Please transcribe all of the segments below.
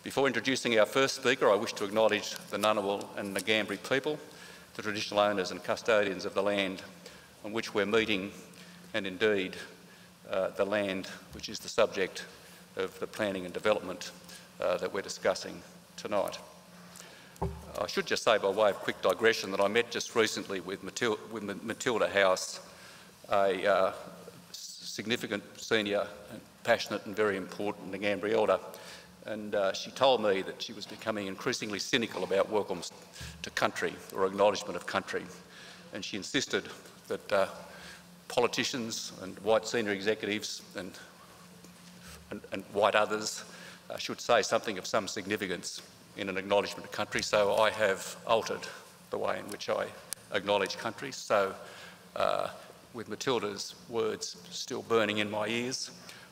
Before introducing our first speaker, I wish to acknowledge the Ngunnawal and Ngambri people, the traditional owners and custodians of the land on which we're meeting, and indeed the land which is the subject of the planning and development that we're discussing tonight. I should just say, by way of quick digression, that I met just recently with Matilda House, a significant senior, passionate and very important Ngambri elder, and she told me that she was becoming increasingly cynical about welcomes to country or acknowledgement of country, and she insisted that politicians and white senior executives and white others should say something of some significance in an acknowledgement of country. So I have altered the way in which I acknowledge country. So with Matilda's words still burning in my ears,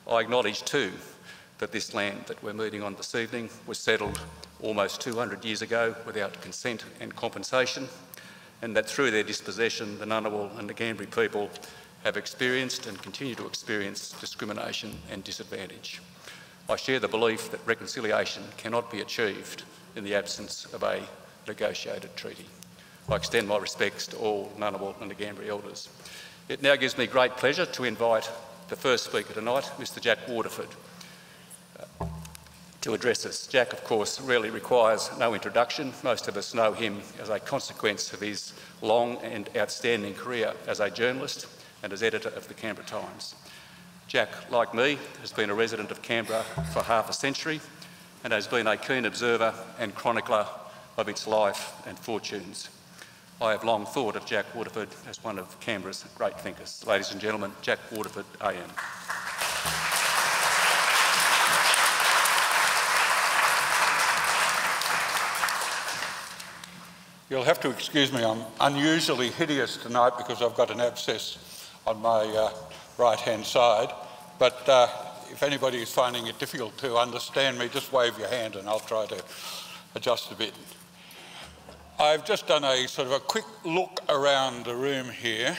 I acknowledge too that this land that we're meeting on this evening was settled almost 200 years ago without consent and compensation, and that through their dispossession, the Ngunnawal and the Ngambri people have experienced and continue to experience discrimination and disadvantage. I share the belief that reconciliation cannot be achieved in the absence of a negotiated treaty. I extend my respects to all Ngunnawal and the Ngambri elders. It now gives me great pleasure to invite the first speaker tonight, Mr. Jack Waterford, to address us. Jack, of course, really requires no introduction. Most of us know him as a consequence of his long and outstanding career as a journalist and as editor of the Canberra Times. Jack, like me, has been a resident of Canberra for half a century and has been a keen observer and chronicler of its life and fortunes. I have long thought of Jack Waterford as one of Canberra's great thinkers. Ladies and gentlemen, Jack Waterford AM. You'll have to excuse me, I'm unusually hideous tonight because I've got an abscess on my right-hand side, but if anybody is finding it difficult to understand me, just wave your hand and I'll try to adjust a bit. I've just done a sort of a quick look around the room here,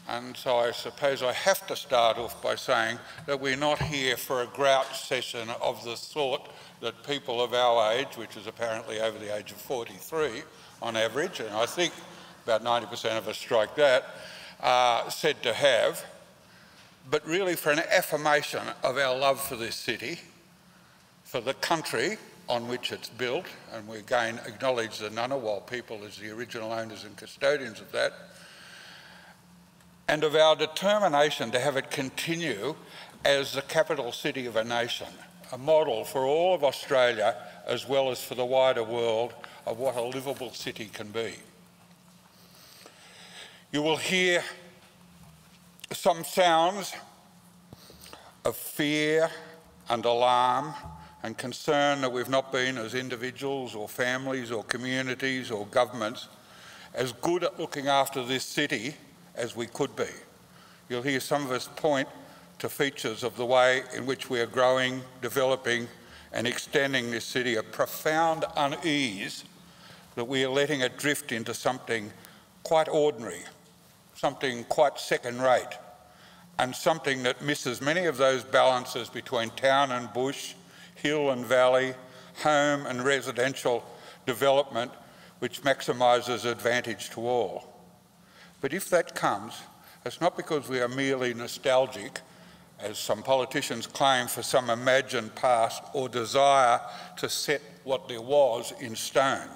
and so I suppose I have to start off by saying that we're not here for a grouch session of the sort that people of our age, which is apparently over the age of 43 on average, and I think about 90% of us strike that, said to have, but really for an affirmation of our love for this city, for the country on which it's built, and we again acknowledge the Ngunnawal people as the original owners and custodians of that, and of our determination to have it continue as the capital city of a nation, a model for all of Australia as well as for the wider world of what a livable city can be. You will hear some sounds of fear and alarm and concern that we've not been, as individuals or families or communities or governments, as good at looking after this city as we could be. You'll hear some of us point to features of the way in which we are growing, developing and extending this city, a profound unease that we are letting it drift into something quite ordinary, something quite second-rate, and something that misses many of those balances between town and bush, hill and valley, home and residential development, which maximises advantage to all. But if that comes, it's not because we are merely nostalgic, as some politicians claim, for some imagined past or desire to set what there was in stone,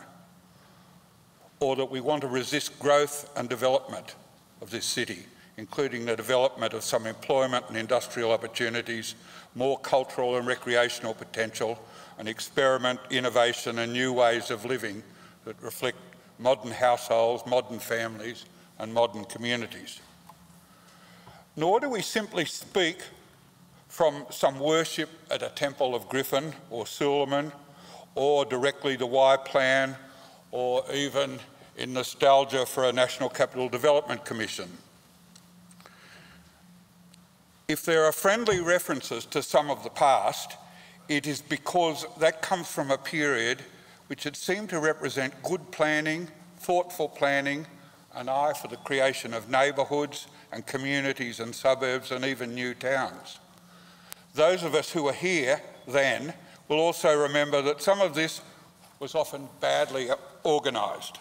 or that we want to resist growth and development of this city, including the development of some employment and industrial opportunities, more cultural and recreational potential, and experiment, innovation and new ways of living that reflect modern households, modern families and modern communities. Nor do we simply speak from some worship at a temple of Griffin or Suleiman, or directly the Y Plan, or even in nostalgia for a National Capital Development Commission. If there are friendly references to some of the past, it is because that comes from a period which had seemed to represent good planning, thoughtful planning, an eye for the creation of neighbourhoods and communities and suburbs and even new towns. Those of us who were here then will also remember that some of this was often badly organised,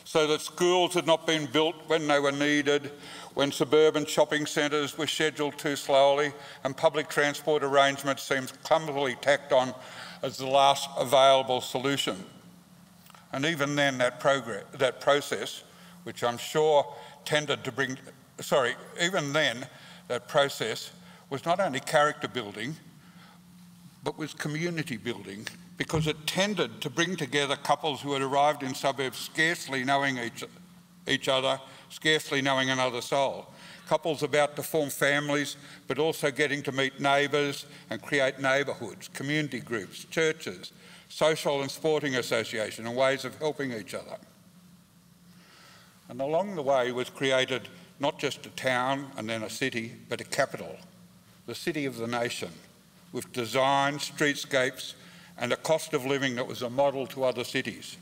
so that schools had not been built when they were needed, when suburban shopping centres were scheduled too slowly and public transport arrangements seemed clumsily tacked on as the last available solution. And even then that process, which I'm sure tended to bring, even then that process was not only character building, but was community building, because it tended to bring together couples who had arrived in suburbs scarcely knowing each other, scarcely knowing another soul. Couples about to form families, but also getting to meet neighbours and create neighbourhoods, community groups, churches, social and sporting associations, and ways of helping each other. And along the way was created not just a town and then a city, but a capital, the city of the nation, with design, streetscapes, and a cost of living that was a model to other cities.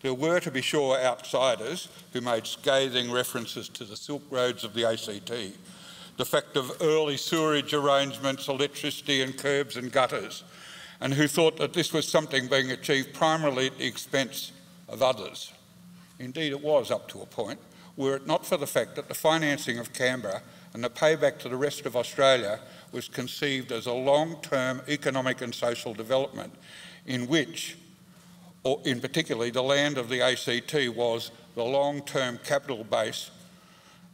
There were, to be sure, outsiders who made scathing references to the silk roads of the ACT, the fact of early sewerage arrangements, electricity and curbs and gutters, and who thought that this was something being achieved primarily at the expense of others. Indeed, it was up to a point, were it not for the fact that the financing of Canberra and the payback to the rest of Australia was conceived as a long-term economic and social development in which, or in particularly the land of the ACT, was the long-term capital base,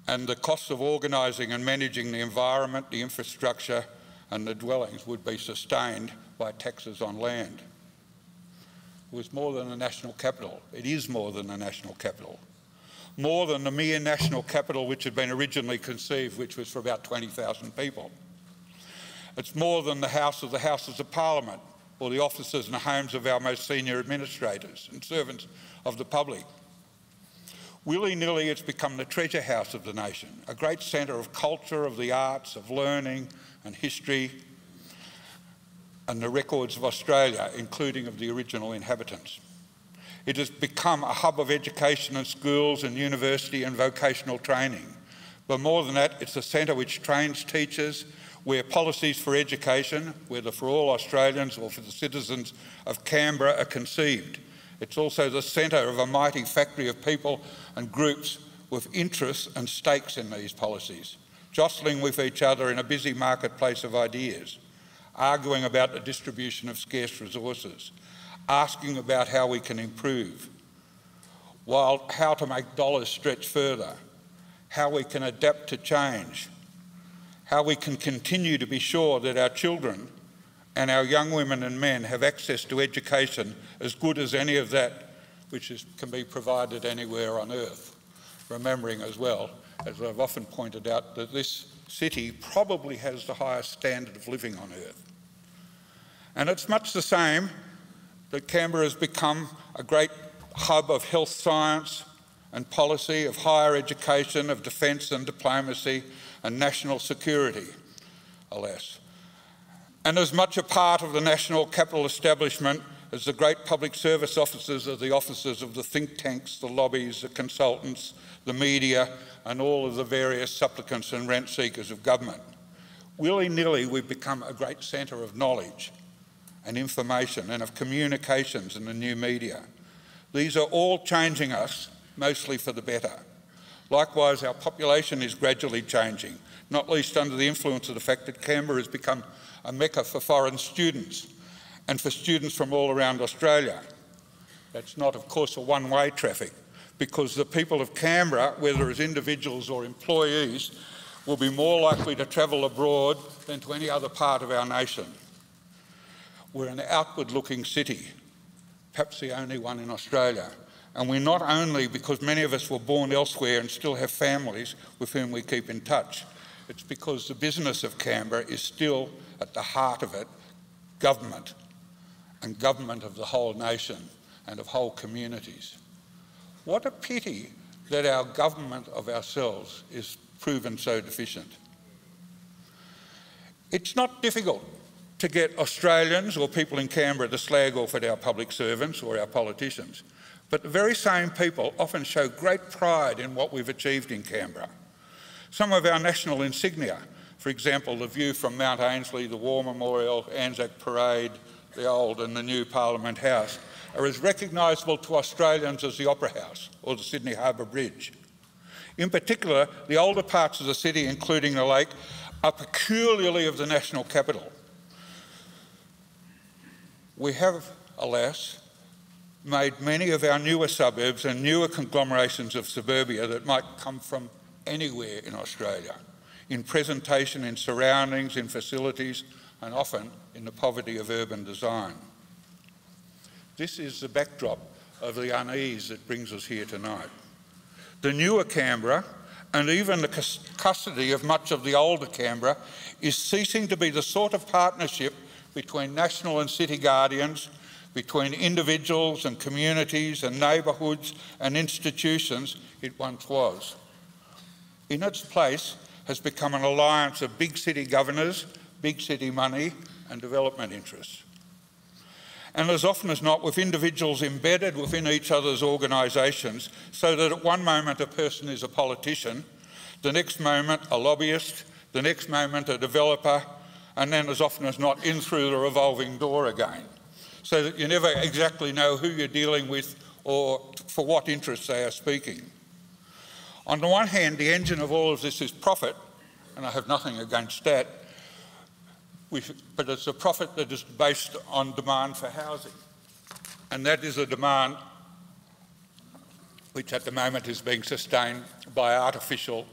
and the costs of organising and managing the environment, the infrastructure and the dwellings would be sustained by taxes on land. It was more than a national capital. It is more than a national capital. More than the mere national capital which had been originally conceived, which was for about 20,000 people. It's more than the Houses of Parliament, or the offices and homes of our most senior administrators and servants of the public. Willy-nilly, it's become the treasure house of the nation, a great centre of culture, of the arts, of learning and history, and the records of Australia, including of the original inhabitants. It has become a hub of education and schools and university and vocational training. But more than that, it's a centre which trains teachers, where policies for education, whether for all Australians or for the citizens of Canberra, are conceived. It's also the centre of a mighty factory of people and groups with interests and stakes in these policies, jostling with each other in a busy marketplace of ideas, arguing about the distribution of scarce resources, asking about how we can improve, while how to make dollars stretch further, how we can adapt to change, how we can continue to be sure that our children and our young women and men have access to education as good as any of that which can be provided anywhere on earth. Remembering as well, as I've often pointed out, that this city probably has the highest standard of living on earth. And it's much the same that Canberra has become a great hub of health science and policy, of higher education, of defence and diplomacy and national security, alas. And as much a part of the national capital establishment as the great public service offices are the offices of the think tanks, the lobbies, the consultants, the media and all of the various supplicants and rent seekers of government. Willy-nilly, we've become a great centre of knowledge and information and of communications and the new media. These are all changing us, mostly for the better. Likewise, our population is gradually changing, not least under the influence of the fact that Canberra has become a mecca for foreign students and for students from all around Australia. That's not, of course, a one-way traffic, because the people of Canberra, whether as individuals or employees, will be more likely to travel abroad than to any other part of our nation. We're an outward-looking city, perhaps the only one in Australia. And we're not only, because many of us were born elsewhere and still have families with whom we keep in touch, it's because the business of Canberra is still at the heart of it, government, and government of the whole nation and of whole communities. What a pity that our government of ourselves is proven so deficient. It's not difficult to get Australians or people in Canberra to slag off at our public servants or our politicians. But the very same people often show great pride in what we've achieved in Canberra. Some of our national insignia, for example, the view from Mount Ainslie, the War Memorial, Anzac Parade, the old and the new Parliament House, are as recognisable to Australians as the Opera House or the Sydney Harbour Bridge. In particular, the older parts of the city, including the lake, are peculiarly of the national capital. We have, alas, made many of our newer suburbs and newer conglomerations of suburbia that might come from anywhere in Australia, in presentation, in surroundings, in facilities, and often in the poverty of urban design. This is the backdrop of the unease that brings us here tonight. The newer Canberra, and even the custody of much of the older Canberra, is ceasing to be the sort of partnership between national and city guardians, between individuals and communities and neighbourhoods and institutions it once was. In its place has become an alliance of big city governors, big city money and development interests. And as often as not, with individuals embedded within each other's organisations, so that at one moment a person is a politician, the next moment a lobbyist, the next moment a developer, and then as often as not in through the revolving door again, so that you never exactly know who you're dealing with or for what interests they are speaking. On the one hand, the engine of all of this is profit, and I have nothing against that, but it's a profit that is based on demand for housing. And that is a demand which at the moment is being sustained by artificial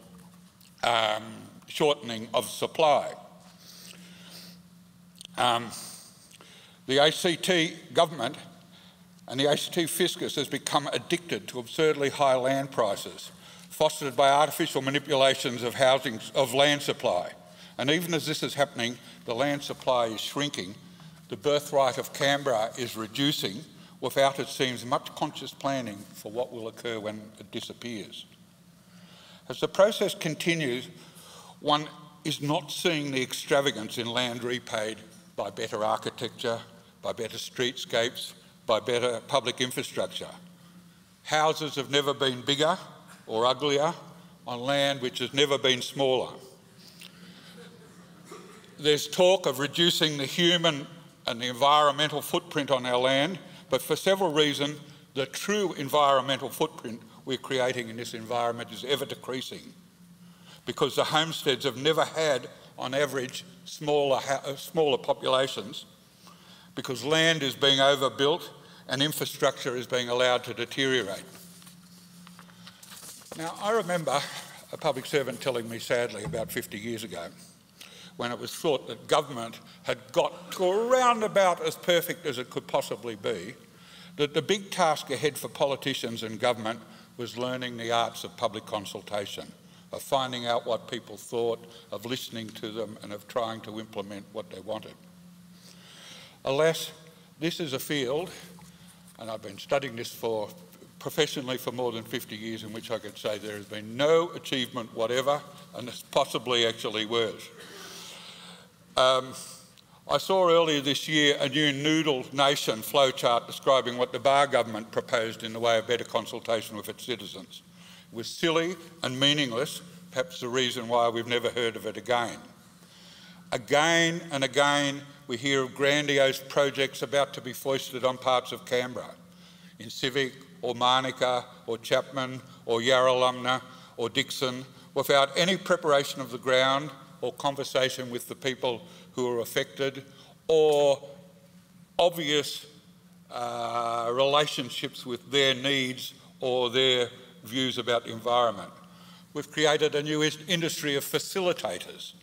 shortening of supply. The ACT government and the ACT fiscus has become addicted to absurdly high land prices, fostered by artificial manipulations of land supply. And even as this is happening, the land supply is shrinking, the birthright of Canberra is reducing without, it seems, much conscious planning for what will occur when it disappears. As the process continues, one is not seeing the extravagance in land repaid by better architecture, by better streetscapes, by better public infrastructure. Houses have never been bigger or uglier on land which has never been smaller. There's talk of reducing the human and the environmental footprint on our land, but for several reasons, the true environmental footprint we're creating in this environment is ever decreasing, because the homesteads have never had, on average, smaller populations, because land is being overbuilt and infrastructure is being allowed to deteriorate. Now, I remember a public servant telling me sadly about 50 years ago, when it was thought that government had got to around about as perfect as it could possibly be, that the big task ahead for politicians and government was learning the arts of public consultation, of finding out what people thought, of listening to them and of trying to implement what they wanted. Alas, this is a field, and I've been studying this professionally for more than 50 years, in which I could say there has been no achievement whatever, and it's possibly actually worse. I saw earlier this year a new Noodle Nation flowchart describing what the Barr government proposed in the way of better consultation with its citizens. It was silly and meaningless, perhaps the reason why we've never heard of it again. Again and again we hear of grandiose projects about to be foisted on parts of Canberra, in Civic or Manuka or Chapman or Yarralumna or Dixon, without any preparation of the ground or conversation with the people who are affected, or obvious relationships with their needs or their views about the environment. We've created a new industry of facilitators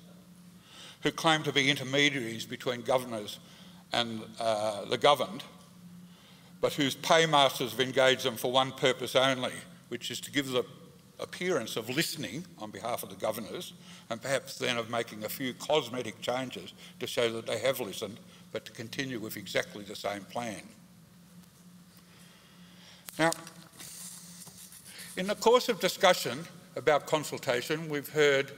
who claim to be intermediaries between governors and the governed, but whose paymasters have engaged them for one purpose only, which is to give the appearance of listening on behalf of the governors, and perhaps then of making a few cosmetic changes to show that they have listened, but to continue with exactly the same plan. Now, in the course of discussion about consultation, we've heard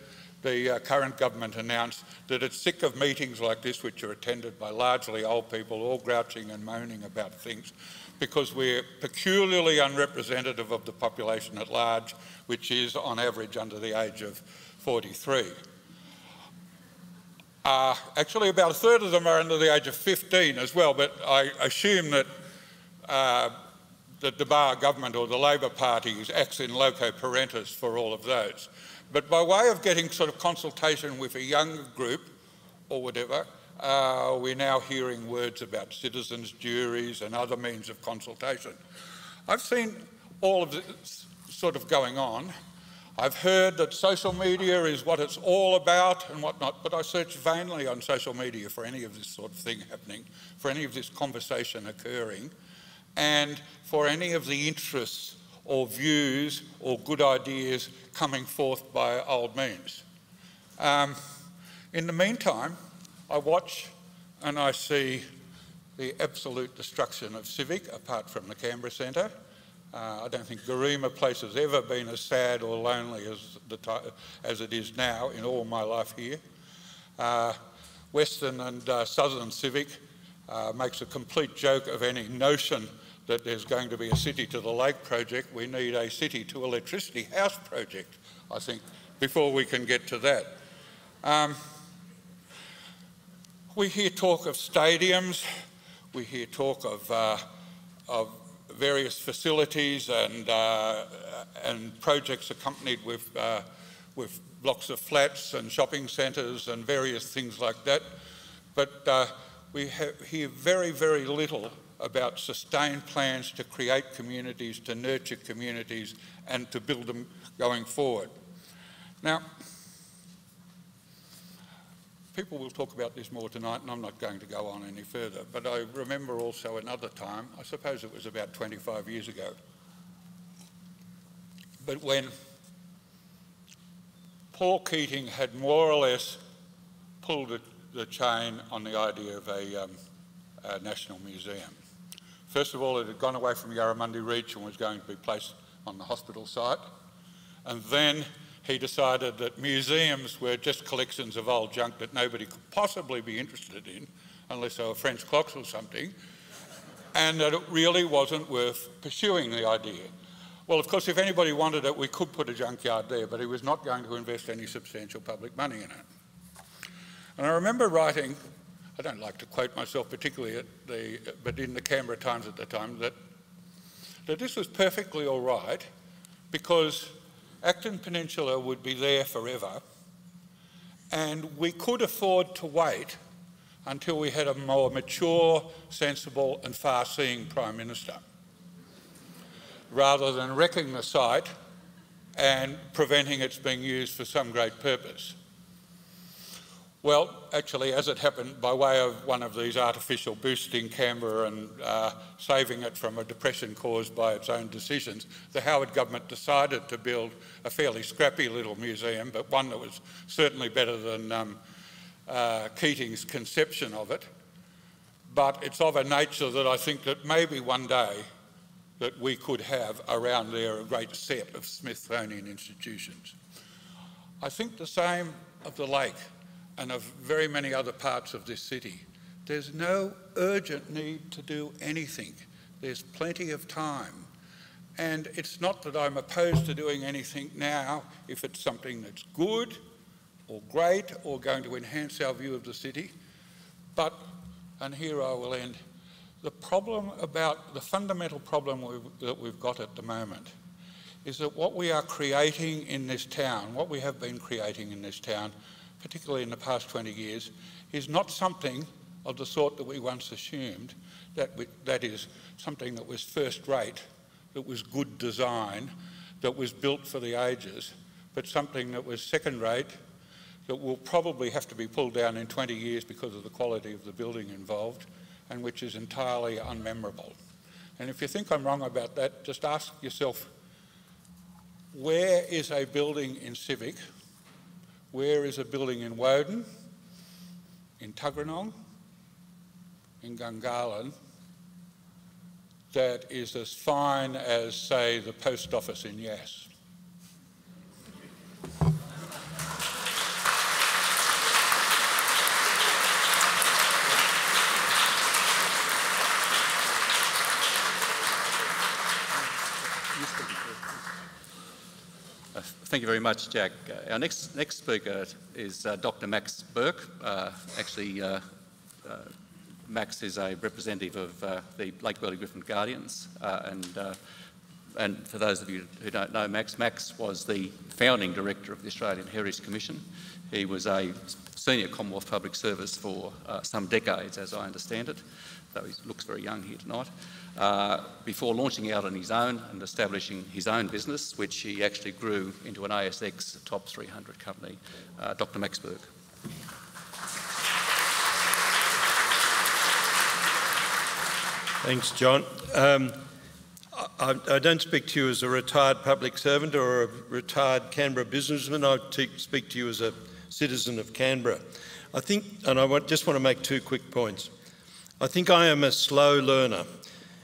the current government announce that it's sick of meetings like this, which are attended by largely old people, all grouching and moaning about things, because we're peculiarly unrepresentative of the population at large, which is on average under the age of 43. Actually, about a third of them are under the age of 15 as well, but I assume that the Bar government or the Labor Party acts in loco parentis for all of those. But by way of getting sort of consultation with a younger group or whatever, we're now hearing words about citizens' juries and other means of consultation. I've seen all of this sort of going on. I've heard that social media is what it's all about and whatnot, but I searched vainly on social media for any of this sort of thing happening, for any of this conversation occurring, and for any of the interests or views or good ideas coming forth by old means. In the meantime, I watch and I see the absolute destruction of Civic, apart from the Canberra Centre. I don't think Garema Place has ever been as sad or lonely as it is now in all my life here. Western and Southern Civic makes a complete joke of any notion that there's going to be a city to the lake project. We need a city to electricity house project, I think, before we can get to that. We hear talk of stadiums, we hear talk of various facilities and projects accompanied with blocks of flats and shopping centres and various things like that. But we hear very, very little about sustained plans to create communities, to nurture communities and to build them going forward. Now, people will talk about this more tonight and I'm not going to go on any further, but I remember also another time, I suppose it was about 25 years ago, but when Paul Keating had more or less pulled the chain on the idea of a national museum. First of all, it had gone away from Yarramundi Reach and was going to be placed on the hospital site, and then he decided that museums were just collections of old junk that nobody could possibly be interested in, unless they were French clocks or something, and that it really wasn't worth pursuing the idea. Well, of course, if anybody wanted it, we could put a junkyard there, but he was not going to invest any substantial public money in it. And I remember writing, I don't like to quote myself particularly, but in the Canberra Times at the time, that this was perfectly all right because Acton Peninsula would be there forever and we could afford to wait until we had a more mature, sensible and far-seeing Prime Minister, rather than wrecking the site and preventing its being used for some great purpose. Well, actually, as it happened, by way of one of these artificial boosting Canberra and saving it from a depression caused by its own decisions, the Howard government decided to build a fairly scrappy little museum, but one that was certainly better than Keating's conception of it. But it's of a nature that I think that maybe one day that we could have around there a great set of Smithsonian institutions. I think the same of the lake and of very many other parts of this city. There's no urgent need to do anything. There's plenty of time. And it's not that I'm opposed to doing anything now if it's something that's good or great or going to enhance our view of the city. But, and here I will end, the fundamental problem that we've got at the moment is that what we are creating in this town, what we have been creating in this town, particularly in the past 20 years, is not something of the sort that we once assumed, that is something that was first rate, that was good design, that was built for the ages, but something that was second rate, that will probably have to be pulled down in 20 years because of the quality of the building involved, and which is entirely unmemorable. And if you think I'm wrong about that, just ask yourself, where is a building in Civic? Where is a building in Woden, in Tuggeranong, in Gungahlin, that is as fine as, say, the post office in Yass? Thank you very much, Jack. Our next speaker is Dr. Max Burke. Max is a representative of the Lake Burley Griffin Guardians, and for those of you who don't know Max, Max was the founding director of the Australian Heritage Commission. He was a senior Commonwealth Public Service for some decades, as I understand it, though he looks very young here tonight, before launching out on his own and establishing his own business, which he actually grew into an ASX top 300 company. Dr. Max Burke. Thanks, John. I don't speak to you as a retired public servant or a retired Canberra businessman. I speak to you as a citizen of Canberra. I think, and I just want to make two quick points. I think I am a slow learner.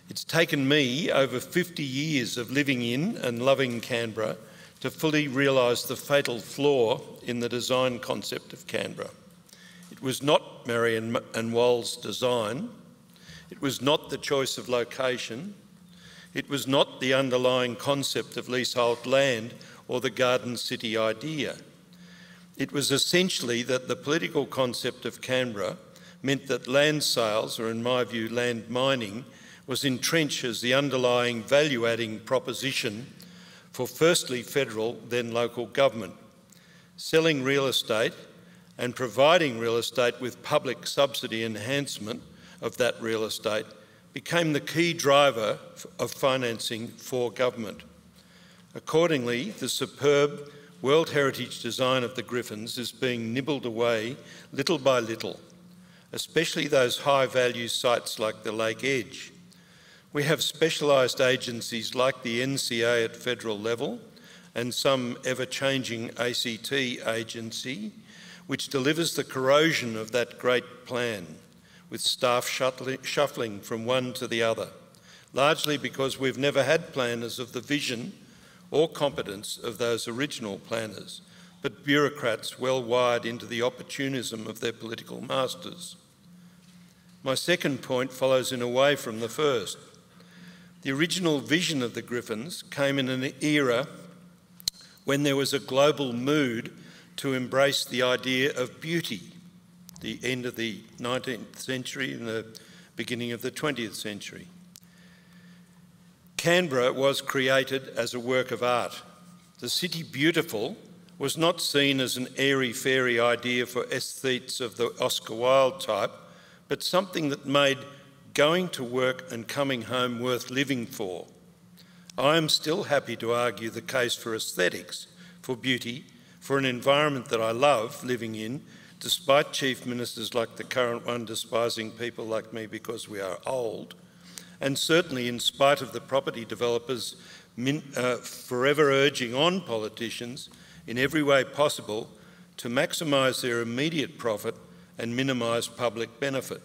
It's taken me over 50 years of living in and loving Canberra to fully realise the fatal flaw in the design concept of Canberra. It was not Marion and Wall's design. It was not the choice of location. It was not the underlying concept of leasehold land or the garden city idea. It was essentially that the political concept of Canberra meant that land sales, or in my view land mining, was entrenched as the underlying value-adding proposition for firstly federal, then local government. Selling real estate and providing real estate with public subsidy enhancement of that real estate became the key driver of financing for government. Accordingly, the superb World Heritage design of the Griffins is being nibbled away little by little, especially those high-value sites like the Lake Edge. We have specialised agencies like the NCA at federal level and some ever-changing ACT agency, which delivers the corrosion of that great plan, with staff shuffling from one to the other, largely because we've never had planners of the vision or competence of those original planners, but bureaucrats well wired into the opportunism of their political masters. My second point follows in a way from the first. The original vision of the Griffins came in an era when there was a global mood to embrace the idea of beauty, the end of the 19th century and the beginning of the 20th century. Canberra was created as a work of art. The city beautiful was not seen as an airy-fairy idea for aesthetes of the Oscar Wilde type, but something that made going to work and coming home worth living for. I am still happy to argue the case for aesthetics, for beauty, for an environment that I love living in, despite chief ministers like the current one despising people like me because we are old, and certainly in spite of the property developers forever urging on politicians in every way possible to maximise their immediate profit and minimise public benefit.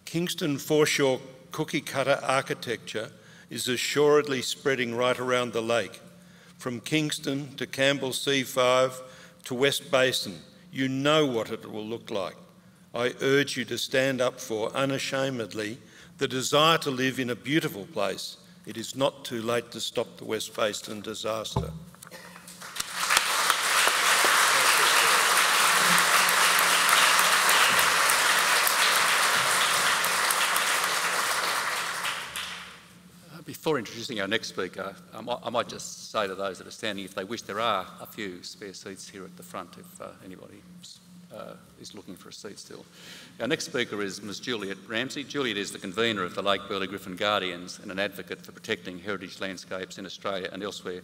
Kingston foreshore cookie-cutter architecture is assuredly spreading right around the lake, from Kingston to Campbell C5 to West Basin. You know what it will look like. I urge you to stand up for, unashamedly, the desire to live in a beautiful place. It is not too late to stop the West Basin disaster. Before introducing our next speaker, I might just say to those that are standing, if they wish, there are a few spare seats here at the front if anybody is looking for a seat still. Our next speaker is Ms Juliet Ramsey. Juliet is the convener of the Lake Burley Griffin Guardians and an advocate for protecting heritage landscapes in Australia and elsewhere.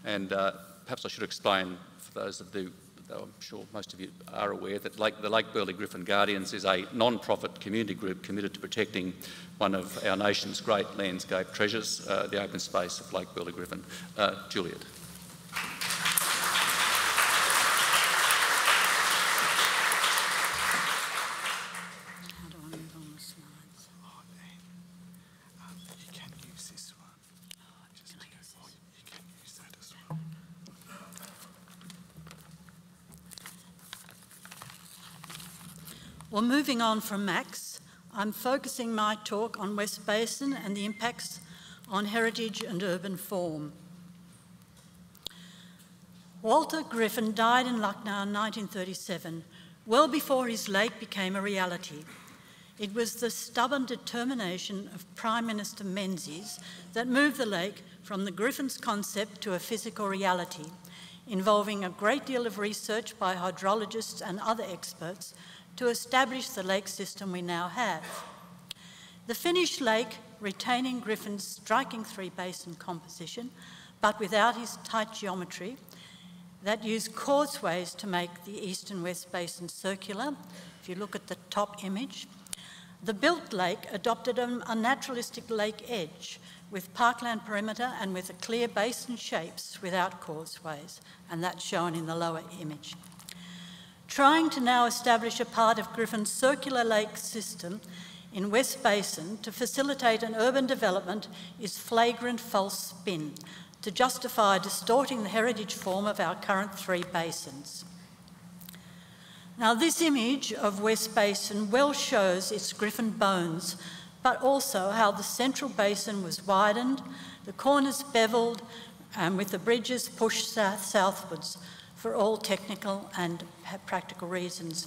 And perhaps I should explain for those that do, though I'm sure most of you are aware, that the Lake Burley Griffin Guardians is a non-profit community group committed to protecting one of our nation's great landscape treasures, the open space of Lake Burley Griffin. Juliet. Well, moving on from Max, I'm focusing my talk on West Basin and the impacts on heritage and urban form. Walter Griffin died in Lucknow in 1937, well before his lake became a reality. It was the stubborn determination of Prime Minister Menzies that moved the lake from the Griffin's concept to a physical reality, involving a great deal of research by hydrologists and other experts to establish the lake system we now have. The finished lake, retaining Griffin's striking three-basin composition, but without his tight geometry, that used causeways to make the east and west basins circular. If you look at the top image, the built lake adopted a naturalistic lake edge with parkland perimeter and with a clear basin shapes without causeways, and that's shown in the lower image. Trying to now establish a part of Griffin's circular lake system in West Basin to facilitate an urban development is flagrant false spin to justify distorting the heritage form of our current three basins. Now, this image of West Basin well shows its Griffin bones, but also how the central basin was widened, the corners bevelled, and with the bridges pushed southwards for all technical and practical reasons.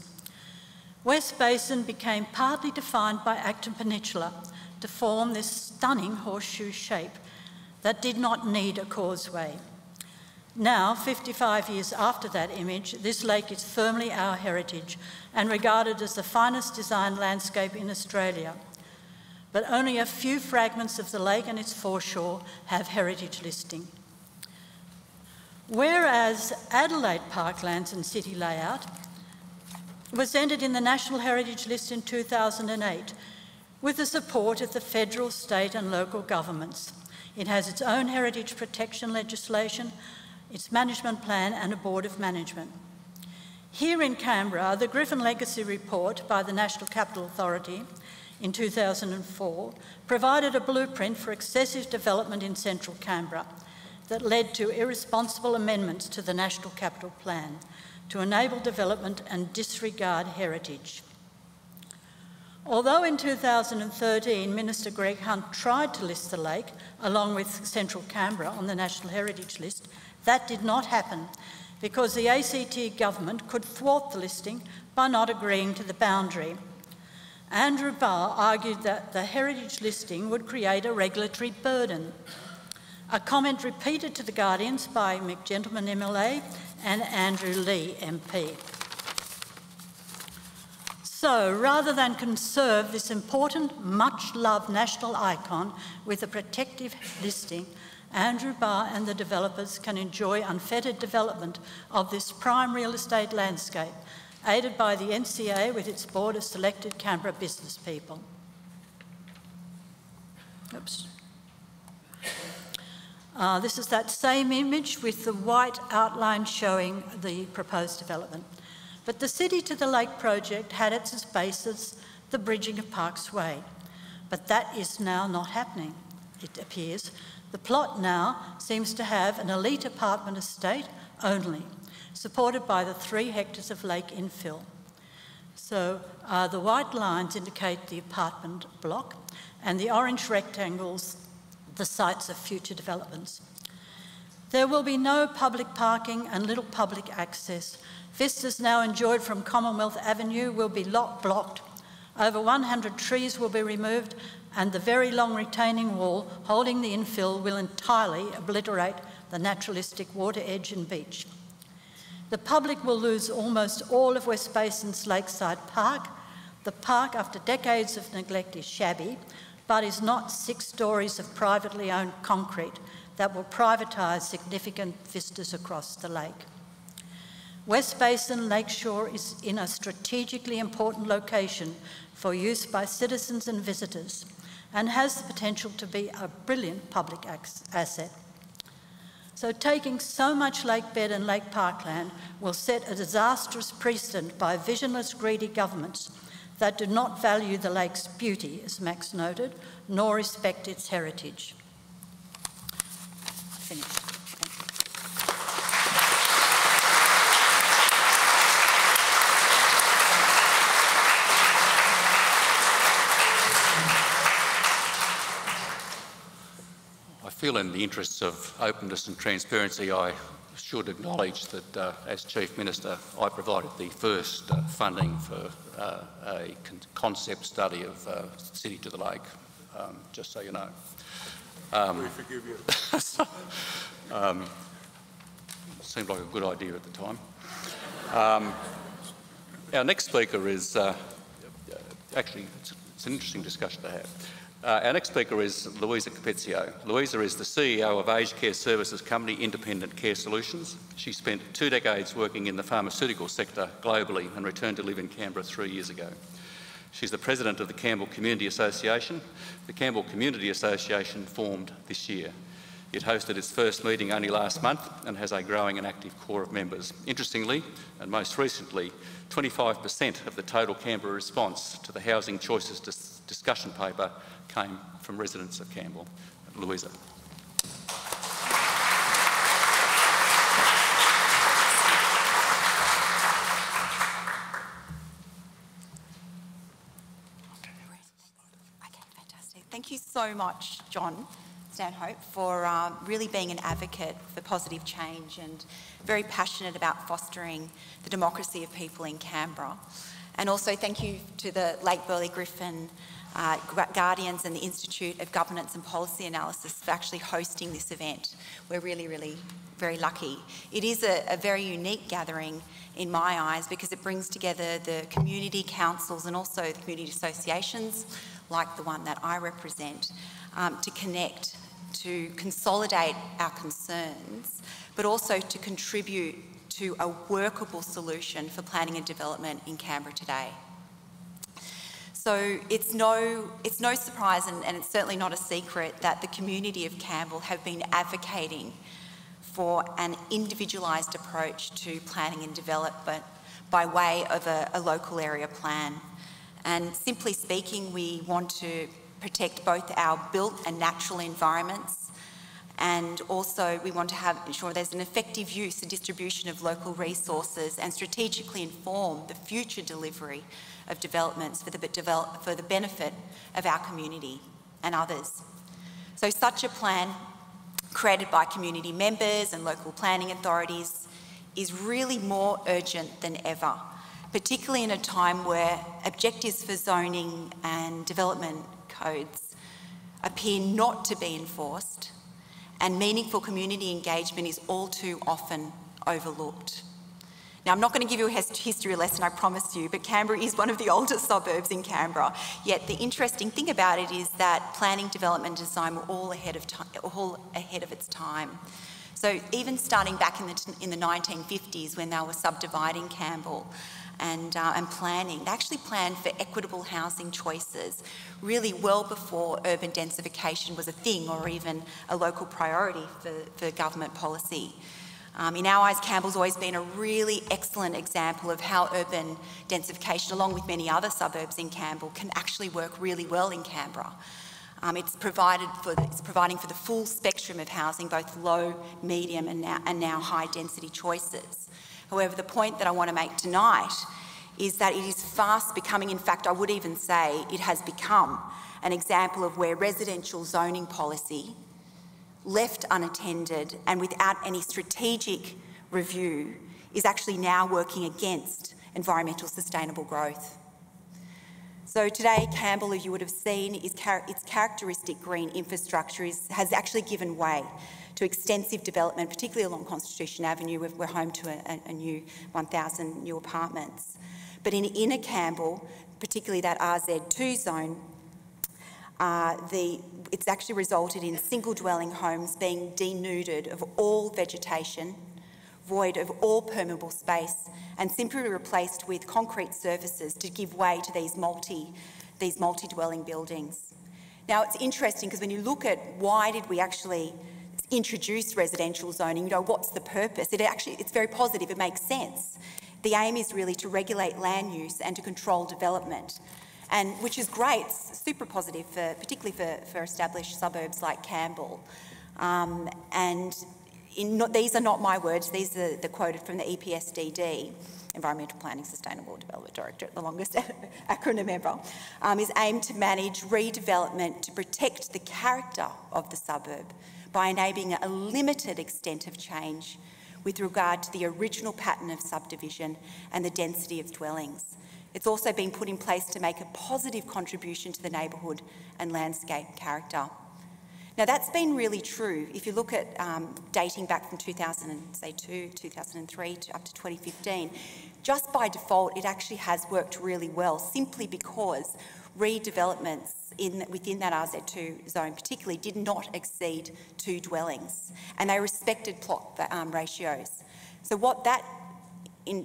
West Basin became partly defined by Acton Peninsula to form this stunning horseshoe shape that did not need a causeway. Now, 55 years after that image, this lake is firmly our heritage and regarded as the finest designed landscape in Australia. But only a few fragments of the lake and its foreshore have heritage listing. Whereas Adelaide Parklands and City Layout was entered in the National Heritage List in 2008 with the support of the federal, state and local governments. It has its own heritage protection legislation, its management plan and a board of management. Here in Canberra, the Griffin Legacy Report by the National Capital Authority in 2004 provided a blueprint for excessive development in central Canberra that led to irresponsible amendments to the National Capital Plan to enable development and disregard heritage. Although in 2013 Minister Greg Hunt tried to list the lake along with central Canberra on the National Heritage List, that did not happen because the ACT government could thwart the listing by not agreeing to the boundary. Andrew Barr argued that the heritage listing would create a regulatory burden, a comment repeated to the Guardians by McGentleman MLA and Andrew Lee MP. So, rather than conserve this important, much-loved national icon with a protective listing, Andrew Barr and the developers can enjoy unfettered development of this prime real estate landscape, aided by the NCA with its board of selected Canberra business people. Oops. This is that same image with the white outline showing the proposed development. But the City to the Lake project had at its basis the bridging of Parks Way. But that is now not happening, it appears. The plot now seems to have an elite apartment estate only, supported by the 3 hectares of lake infill. So the white lines indicate the apartment block and the orange rectangles the sites of future developments. There will be no public parking and little public access. Vistas now enjoyed from Commonwealth Avenue will be blocked. Over 100 trees will be removed and the very long retaining wall holding the infill will entirely obliterate the naturalistic water edge and beach. The public will lose almost all of West Basin's Lakeside Park. The park, after decades of neglect, is shabby, but is not 6 stories of privately owned concrete that will privatise significant vistas across the lake. West Basin Lakeshore is in a strategically important location for use by citizens and visitors and has the potential to be a brilliant public asset. So taking so much lake bed and lake parkland will set a disastrous precedent by visionless, greedy governments that do not value the lake's beauty, as Max noted, nor respect its heritage. Finished. I feel in the interests of openness and transparency, I should acknowledge that as Chief Minister I provided the first funding for a concept study of City to the Lake, just so you know. We forgive you. Seemed like a good idea at the time. Our next speaker is, actually it's an interesting discussion to have. Our next speaker is Louisa Capezio. Louisa is the CEO of aged care services company Independent Care Solutions. She spent 2 decades working in the pharmaceutical sector globally and returned to live in Canberra 3 years ago. She's the president of the Campbell Community Association. The Campbell Community Association formed this year. It hosted its first meeting only last month and has a growing and active core of members. Interestingly, and most recently, 25% of the total Canberra response to the Housing Choices discussion paper came from residents of Campbell. Louisa. Okay, fantastic. Thank you so much, John Stanhope, for really being an advocate for positive change and very passionate about fostering the democracy of people in Canberra. And also thank you to the Lake Burley Griffin Guardians and the Institute of Governance and Policy Analysis for actually hosting this event. We're really, really very lucky. It is a very unique gathering in my eyes because it brings together the community councils and also the community associations like the one that I represent to connect, to consolidate our concerns, but also to contribute to a workable solution for planning and development in Canberra today. So it's no surprise, and it's certainly not a secret, that the community of Campbell have been advocating for an individualised approach to planning and development by way of a local area plan. And simply speaking, we want to protect both our built and natural environments, and also we want to ensure there's an effective use and distribution of local resources and strategically inform the future delivery of developments for the benefit of our community and others. So such a plan, created by community members and local planning authorities, is really more urgent than ever, particularly in a time where objectives for zoning and development codes appear not to be enforced, and meaningful community engagement is all too often overlooked. Now, I'm not going to give you a history lesson, I promise you, but Canberra is one of the oldest suburbs in Canberra. Yet the interesting thing about it is that planning, development and design were all ahead of its time. So even starting back in the 1950s, when they were subdividing Campbell and planning, they actually planned for equitable housing choices really well before urban densification was a thing or even a local priority for government policy. In our eyes, Campbell's always been a really excellent example of how urban densification, along with many other suburbs in Campbell, can actually work really well in Canberra. It's providing for the full spectrum of housing, both low, medium and now high density choices. However, the point that I want to make tonight is that it is fast becoming, in fact, I would even say it has become an example of where residential zoning policy, left unattended and without any strategic review, is actually now working against environmental sustainable growth. So today, Campbell, as you would have seen, its characteristic green infrastructure has actually given way to extensive development, particularly along Constitution Avenue. We're home to a new 1,000 new apartments. But in inner Campbell, particularly that RZ2 zone, it's actually resulted in single dwelling homes being denuded of all vegetation, void of all permeable space, and simply replaced with concrete surfaces to give way to these multi-dwelling buildings. Now, it's interesting because when you look at why did we actually introduce residential zoning, what's the purpose? It's very positive, it makes sense. The aim is really to regulate land use and to control development, and which is great, it's super positive, particularly for established suburbs like Campbell. These are not my words, these are quoted from the EPSDD, Environmental Planning Sustainable Development Directorate, the longest acronym ever, is aimed to manage redevelopment to protect the character of the suburb by enabling a limited extent of change with regard to the original pattern of subdivision and the density of dwellings. It's also been put in place to make a positive contribution to the neighbourhood and landscape character. Now, that's been really true. If you look at dating back from 2002, 2003 to up to 2015, just by default, it actually has worked really well, simply because redevelopments within that RZ2 zone particularly did not exceed 2 dwellings, and they respected plot ratios. So what that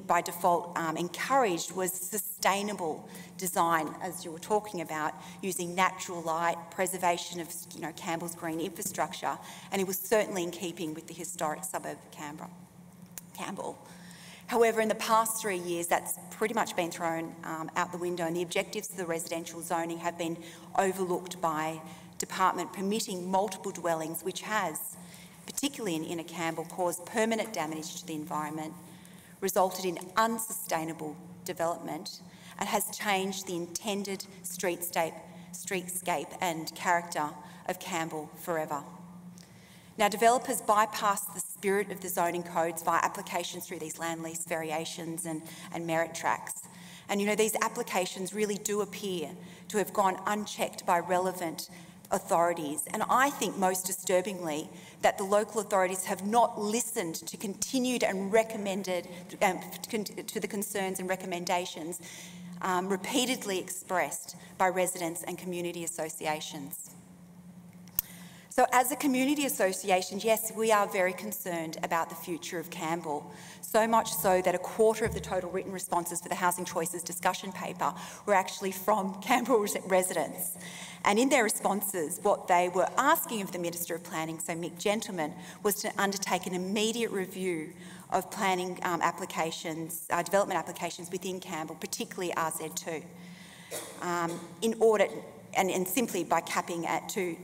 by default encouraged was sustainable design, as you were talking about, using natural light, preservation of Campbell's green infrastructure, and it was certainly in keeping with the historic suburb of Campbell. However, in the past 3 years, that's pretty much been thrown out the window, and the objectives of the residential zoning have been overlooked by department, permitting multiple dwellings, which has, particularly in Inner Campbell, caused permanent damage to the environment, resulted in unsustainable development, and has changed the intended streetscape and character of Campbell forever. Now, developers bypass the spirit of the zoning codes via applications through these land lease variations and merit tracks. And these applications really do appear to have gone unchecked by relevant authorities, and I think most disturbingly that the local authorities have not listened to continued and recommended to the concerns and recommendations repeatedly expressed by residents and community associations. So as a community association, yes, we are very concerned about the future of Campbell, so much so that 1/4 of the total written responses for the Housing Choices discussion paper were actually from Campbell residents. And in their responses, what they were asking of the Minister of Planning, so Mick Gentleman, was to undertake an immediate review of planning development applications within Campbell, particularly RZ2, in order, and simply by capping at two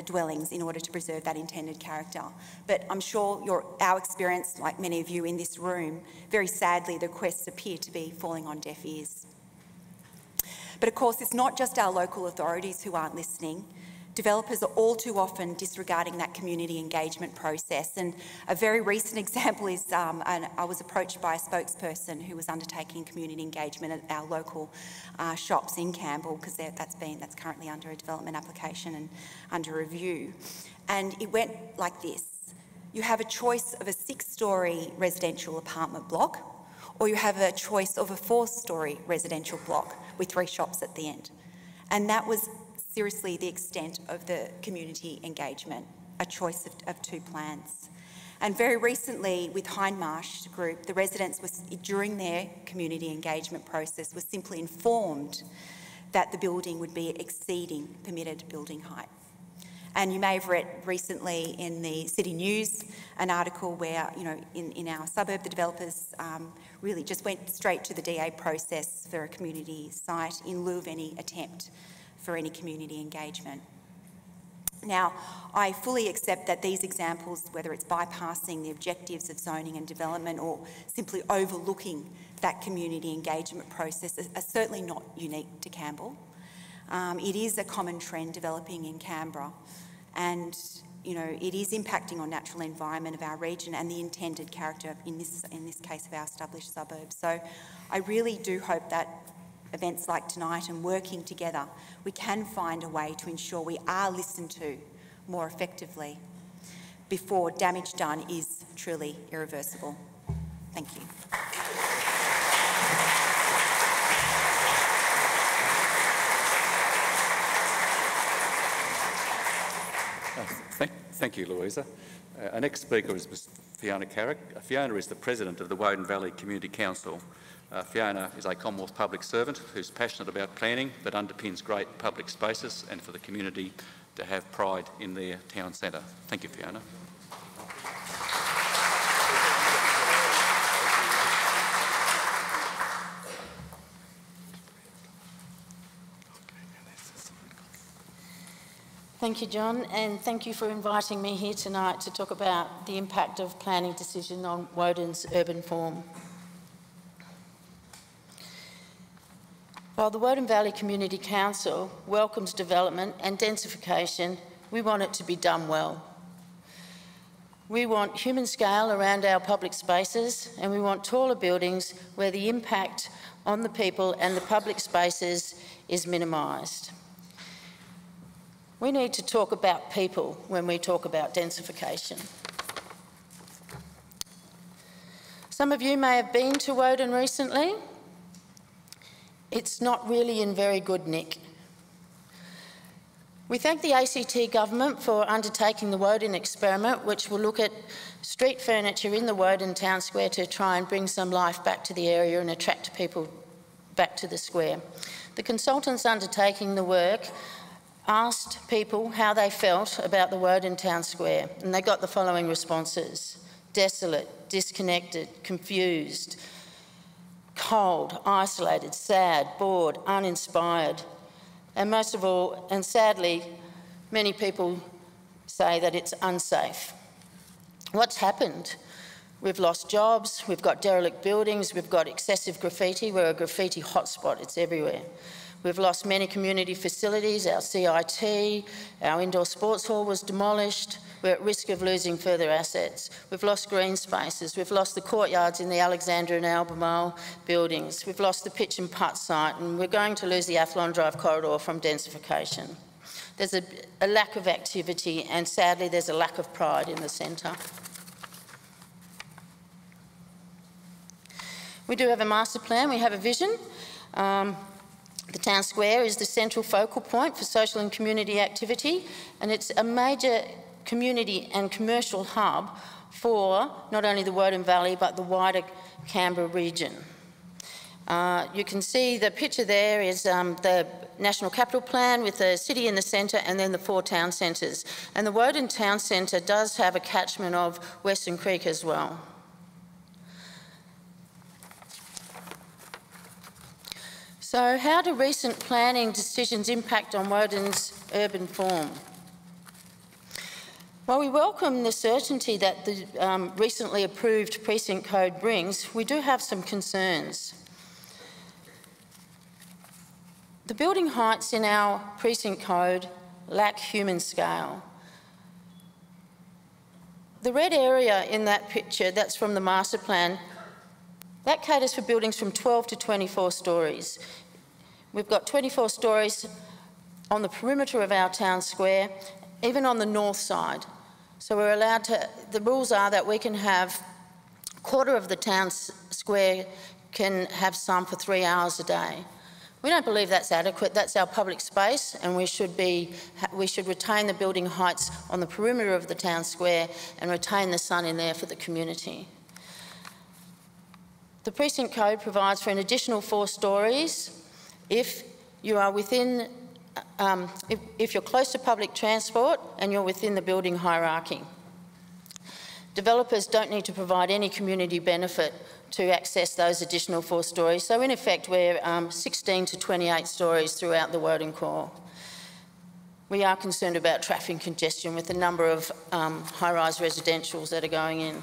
dwellings in order to preserve that intended character. But I'm sure our experience, like many of you in this room, very sadly the requests appear to be falling on deaf ears. But of course, it's not just our local authorities who aren't listening. Developers are all too often disregarding that community engagement process. And a very recent example is I was approached by a spokesperson who was undertaking community engagement at our local shops in Campbell, because that's currently under a development application and under review. And it went like this. You have a choice of a 6-storey residential apartment block, or you have a choice of a 4-storey residential block with 3 shops at the end. And that was seriously the extent of the community engagement, a choice of 2 plans. And very recently with Hindmarsh Group, the residents during their community engagement process was simply informed that the building would be exceeding permitted building height. And you may have read recently in the City News an article where, in our suburb, the developers really just went straight to the DA process for a community site in lieu of any attempt for any community engagement. Now, I fully accept that these examples, whether it's bypassing the objectives of zoning and development or simply overlooking that community engagement process, are certainly not unique to Campbell. It is a common trend developing in Canberra, and it is impacting on natural environment of our region and the intended character, in this case, of our established suburbs. So I really do hope that events like tonight and working together, we can find a way to ensure we are listened to more effectively before damage done is truly irreversible. Thank you. Thank you, Louisa. Our next speaker is Ms. Fiona Carrick. Fiona is the President of the Woden Valley Community Council. Fiona is a Commonwealth public servant who's passionate about planning that underpins great public spaces and for the community to have pride in their town centre. Thank you, Fiona. Thank you, John, and thank you for inviting me here tonight to talk about the impact of planning decision on Woden's urban form. While the Woden Valley Community Council welcomes development and densification, we want it to be done well. We want human scale around our public spaces, and we want taller buildings where the impact on the people and the public spaces is minimised. We need to talk about people when we talk about densification. Some of you may have been to Woden recently. It's not really in very good nick. We thank the ACT government for undertaking the Woden experiment, which will look at street furniture in the Woden town square to try and bring some life back to the area and attract people back to the square. The consultants undertaking the work asked people how they felt about the Woden town square, and they got the following responses: desolate, disconnected, confused, cold, isolated, sad, bored, uninspired. And most of all, and sadly, many people say that it's unsafe. What's happened? We've lost jobs, we've got derelict buildings, we've got excessive graffiti. We're a graffiti hotspot, it's everywhere. We've lost many community facilities, our CIT, our indoor sports hall was demolished. We're at risk of losing further assets. We've lost green spaces. We've lost the courtyards in the Alexandra and Albemarle buildings. We've lost the pitch and putt site, and we're going to lose the Athlone Drive corridor from densification. There's a lack of activity, and sadly there's a lack of pride in the centre. We do have a master plan, we have a vision. The town square is the central focal point for social and community activity, and it's a major community and commercial hub for not only the Woden Valley but the wider Canberra region. You can see the picture there is the National Capital Plan with the city in the centre and then the 4 town centres. And the Woden Town Centre does have a catchment of Western Creek as well. So how do recent planning decisions impact on Woden's urban form? While we welcome the certainty that the recently approved precinct code brings, we do have some concerns. The building heights in our precinct code lack human scale. The red area in that picture, that's from the master plan, that caters for buildings from 12 to 24 stories. We've got 24 stories on the perimeter of our town square, even on the north side. So we're allowed to, the rules are that we can have a quarter of the town square can have sun for 3 hours a day. We don't believe that's adequate. That's our public space, and we should retain the building heights on the perimeter of the town square and retain the sun in there for the community. The precinct code provides for an additional 4 stories if you are within if you're close to public transport and you're within the building hierarchy. Developers don't need to provide any community benefit to access those additional 4 stories. So in effect, we're 16 to 28 stories throughout the Woden core. We are concerned about traffic congestion with the number of high-rise residentials that are going in.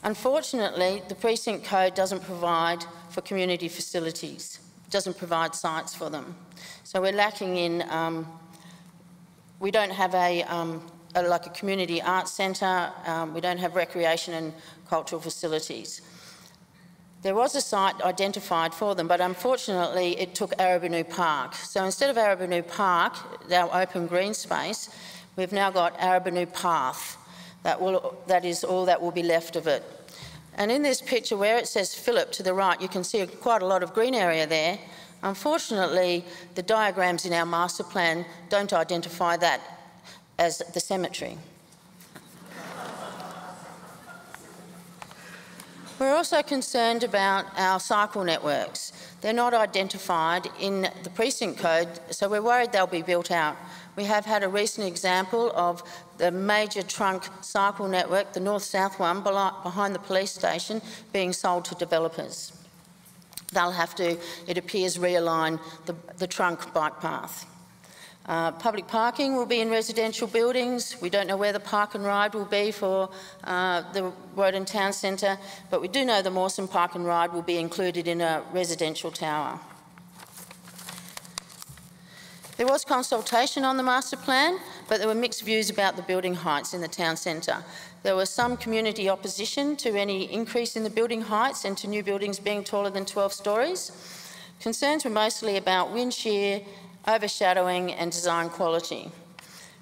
Unfortunately, the precinct code doesn't provide for community facilities. Doesn't provide sites for them. So we're lacking in, we don't have like a community arts centre, we don't have recreation and cultural facilities. There was a site identified for them, but unfortunately it took Arabanu Park. So instead of Arabanu Park, our open green space, we've now got Arabanu Path. That is all that will be left of it. And in this picture where it says Phillip to the right, you can see quite a lot of green area there. Unfortunately, the diagrams in our master plan don't identify that as the cemetery. We're also concerned about our cycle networks. They're not identified in the precinct code, so we're worried they'll be built out. We have had a recent example of the major trunk cycle network, the north-south one, behind the police station, being sold to developers. They'll have to, it appears, realign the trunk bike path. Public parking will be in residential buildings. We don't know where the park and ride will be for the Woden Town Centre, but we do know the Mawson Park and Ride will be included in a residential tower. There was consultation on the master plan, but there were mixed views about the building heights in the town centre. There was some community opposition to any increase in the building heights and to new buildings being taller than 12 stories. Concerns were mostly about wind shear, overshadowing and design quality.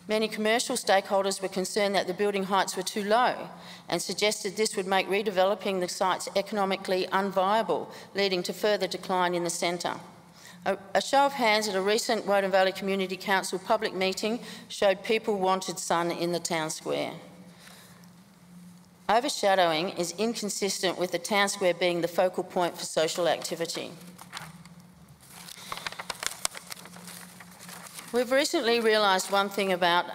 Many commercial stakeholders were concerned that the building heights were too low and suggested this would make redeveloping the sites economically unviable, leading to further decline in the centre. A show of hands at a recent Woden Valley Community Council public meeting showed people wanted sun in the town square. Overshadowing is inconsistent with the town square being the focal point for social activity. We've recently realised one thing about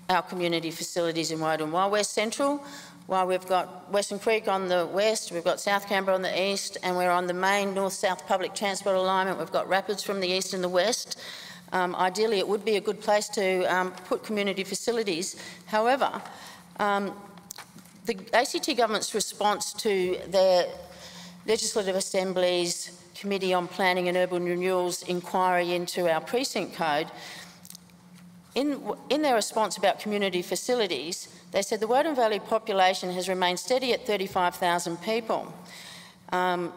our community facilities in Woden. While we're central, while we've got Western Creek on the west, we've got South Canberra on the east, and we're on the main north-south public transport alignment, we've got Rapids from the east and the west. Ideally, it would be a good place to put community facilities. However, the ACT government's response to their Legislative Assembly's Committee on Planning and Urban Renewal's inquiry into our precinct code, in their response about community facilities, they said the Woden Valley population has remained steady at 35,000 people. While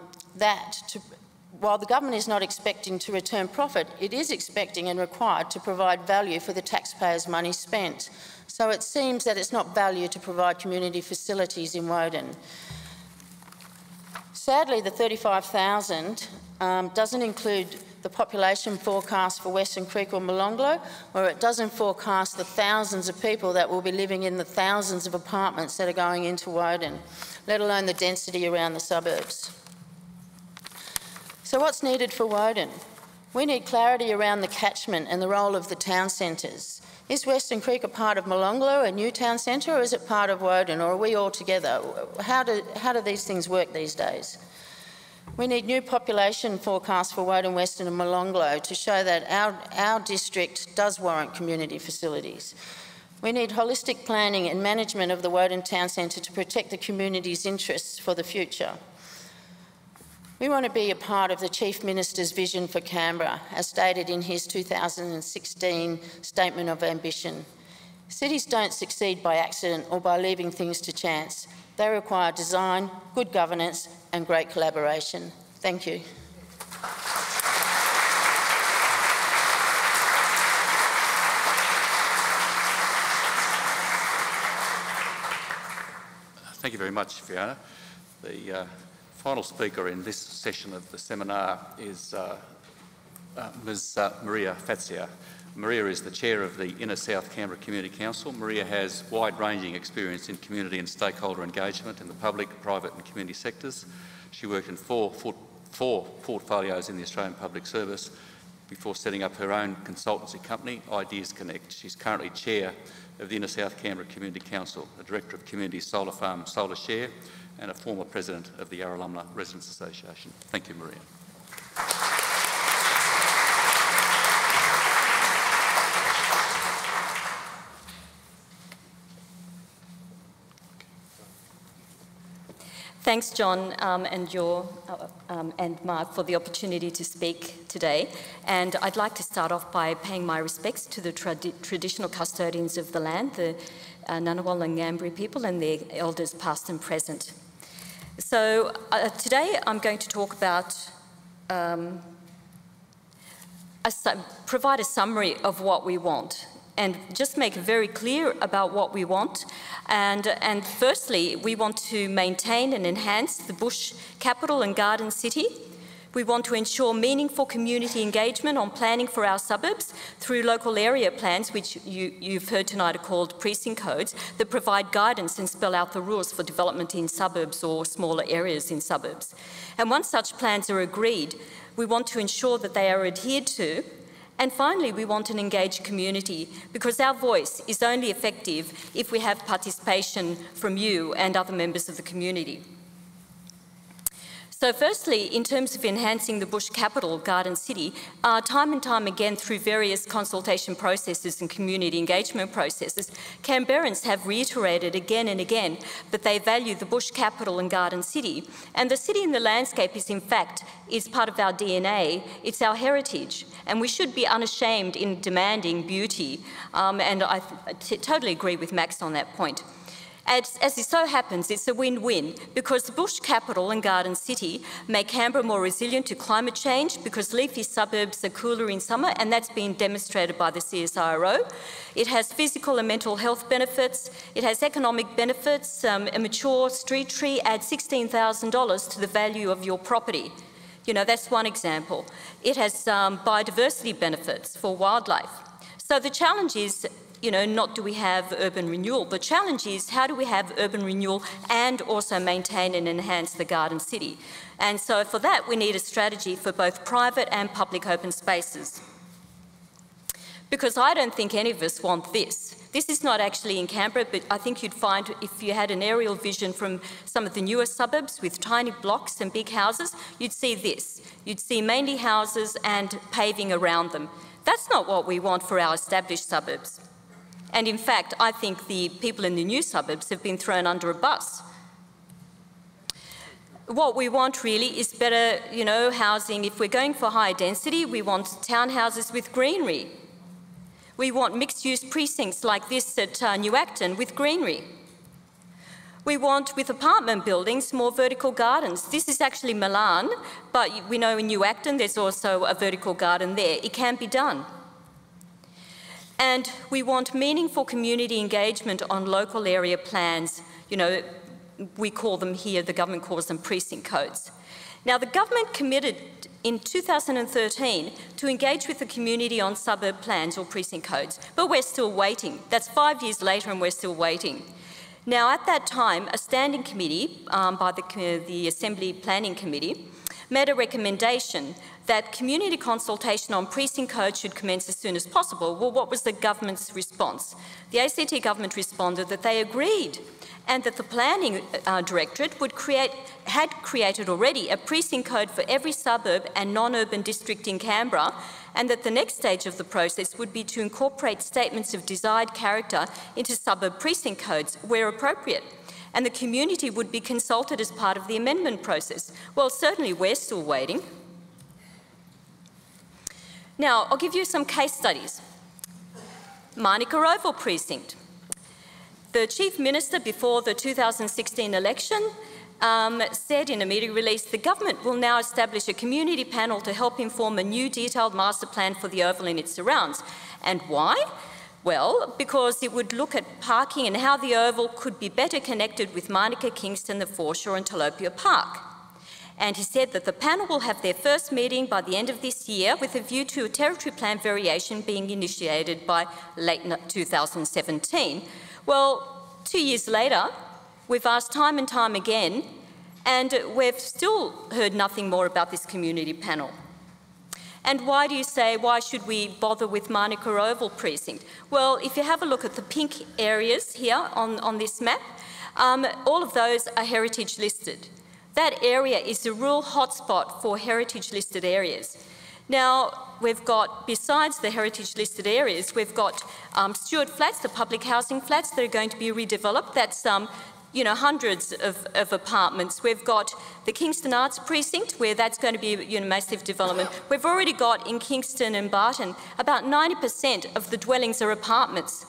the government is not expecting to return profit, it is expecting and required to provide value for the taxpayers' money spent. So it seems that it's not value to provide community facilities in Woden. Sadly, the 35,000 doesn't include the population forecast for Western Creek or Molonglo, or it doesn't forecast the thousands of people that will be living in the thousands of apartments that are going into Woden, let alone the density around the suburbs. So what's needed for Woden? We need clarity around the catchment and the role of the town centres. Is Western Creek a part of Molonglo, a new town centre, or is it part of Woden, or are we all together? How do these things work these days? We need new population forecasts for Woden, Western and Molonglo to show that our district does warrant community facilities. We need holistic planning and management of the Woden Town Centre to protect the community's interests for the future. We want to be a part of the Chief Minister's vision for Canberra, as stated in his 2016 Statement of Ambition. Cities don't succeed by accident or by leaving things to chance. They require design, good governance and great collaboration. Thank you. Thank you very much, Fiona. The final speaker in this session of the seminar is Ms. Maria Fazio. Maria is the chair of the Inner South Canberra Community Council. Maria has wide-ranging experience in community and stakeholder engagement in the public, private and community sectors. She worked in four portfolios in the Australian Public Service before setting up her own consultancy company, Ideas Connect. She's currently chair of the Inner South Canberra Community Council, a director of Community Solar Farm Solar Share, and a former president of the Yarralumla Residents Association. Thank you, Maria. Thanks, John, and Mark, for the opportunity to speak today. And I'd like to start off by paying my respects to the traditional custodians of the land, the Ngunnawal and Ngambri people, and their elders past and present. So today I'm going to talk about, provide a summary of what we want, and just make it very clear about what we want. And firstly, we want to maintain and enhance the bush capital and garden city. We want to ensure meaningful community engagement on planning for our suburbs through local area plans, which you've heard tonight are called precinct codes, that provide guidance and spell out the rules for development in suburbs or smaller areas in suburbs. And once such plans are agreed, we want to ensure that they are adhered to. And finally, we want an engaged community, because our voice is only effective if we have participation from you and other members of the community. So firstly, in terms of enhancing the bush capital, Garden City, time and time again through various consultation processes and community engagement processes, Canberrans have reiterated again and again that they value the bush capital and Garden City. And the city in the landscape is in fact part of our DNA, it's our heritage, and we should be unashamed in demanding beauty. And I totally agree with Max on that point. As it so happens, it's a win-win because the bush capital and Garden City make Canberra more resilient to climate change because leafy suburbs are cooler in summer, and that's been demonstrated by the CSIRO. It has physical and mental health benefits. It has economic benefits. A mature street tree adds $16,000 to the value of your property. You know, that's one example. It has biodiversity benefits for wildlife. So the challenge is, you know, not do we have urban renewal. The challenge is how do we have urban renewal and also maintain and enhance the Garden City. And so for that we need a strategy for both private and public open spaces. Because I don't think any of us want this. This is not actually in Canberra, but I think you'd find if you had an aerial vision from some of the newer suburbs with tiny blocks and big houses, you'd see this. You'd see mainly houses and paving around them. That's not what we want for our established suburbs. And in fact, I think the people in the new suburbs have been thrown under a bus. What we want really is better, you know, housing. If we're going for high density, we want townhouses with greenery. We want mixed-use precincts like this at New Acton with greenery. We want, with apartment buildings, more vertical gardens. This is actually Milan, but we know in New Acton there's also a vertical garden there. It can be done. And we want meaningful community engagement on local area plans. You know, we call them here, the government calls them precinct codes. Now, the government committed in 2013 to engage with the community on suburb plans or precinct codes, but we're still waiting. That's 5 years later and we're still waiting. Now, at that time, a standing committee by the Assembly Planning Committee made a recommendation that community consultation on precinct codes should commence as soon as possible. Well, what was the government's response? The ACT government responded that they agreed and that the Planning Directorate had created already a precinct code for every suburb and non-urban district in Canberra, and that the next stage of the process would be to incorporate statements of desired character into suburb precinct codes where appropriate. And the community would be consulted as part of the amendment process. Well, certainly we're still waiting. Now, I'll give you some case studies. Manuka Oval Precinct. The Chief Minister before the 2016 election said in a media release, the government will now establish a community panel to help inform a new detailed master plan for the Oval and its surrounds. And why? Well, because it would look at parking and how the Oval could be better connected with Manuka, Kingston, the Foreshore and Tilapia Park. And he said that the panel will have their first meeting by the end of this year with a view to a territory plan variation being initiated by late 2017. Well, 2 years later, we've asked time and time again, and we've still heard nothing more about this community panel. And why do you say, why should we bother with Manuka Oval Precinct? Well, if you have a look at the pink areas here on this map, all of those are heritage listed. That area is a real hotspot for heritage listed areas. Now, we've got, besides the heritage listed areas, we've got Stewart Flats, the public housing flats that are going to be redeveloped. That's you know, hundreds of apartments. We've got the Kingston Arts Precinct, where that's going to be a massive development. We've already got in Kingston and Barton, about 90% of the dwellings are apartments.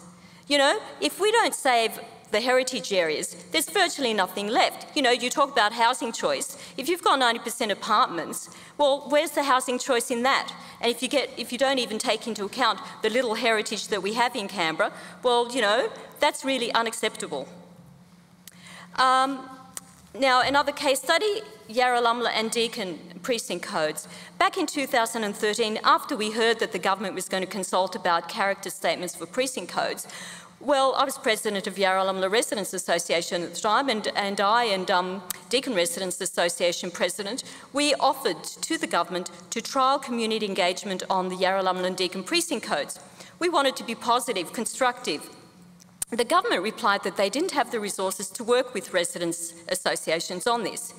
You know, if we don't save the heritage areas, there's virtually nothing left. You know, you talk about housing choice. If you've got 90% apartments, well, where's the housing choice in that? And if you don't even take into account the little heritage that we have in Canberra, well, you know, that's really unacceptable. Now, another case study, Yarralumla and Deakin precinct codes. Back in 2013, after we heard that the government was going to consult about character statements for precinct codes, well, I was president of Yarralumla Residents Association at the time, and I and Deakin Residents Association president, we offered to the government to trial community engagement on the Yarralumla and Deakin precinct codes. We wanted to be positive, constructive. The government replied that they didn't have the resources to work with residents' associations on this.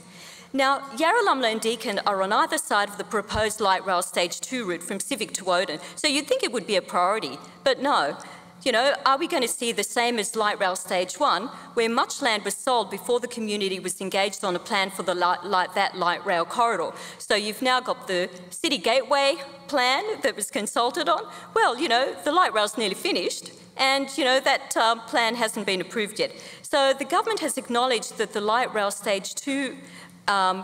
Now, Yarralumla and Deakin are on either side of the proposed light rail stage 2 route from Civic to Woden, so you'd think it would be a priority, but no. You know, are we going to see the same as light rail stage 1, where much land was sold before the community was engaged on a plan for that light rail corridor? So you've now got the City Gateway plan that was consulted on. Well, you know, the light rail's nearly finished, and, you know, that plan hasn't been approved yet. So the government has acknowledged that the light rail stage 2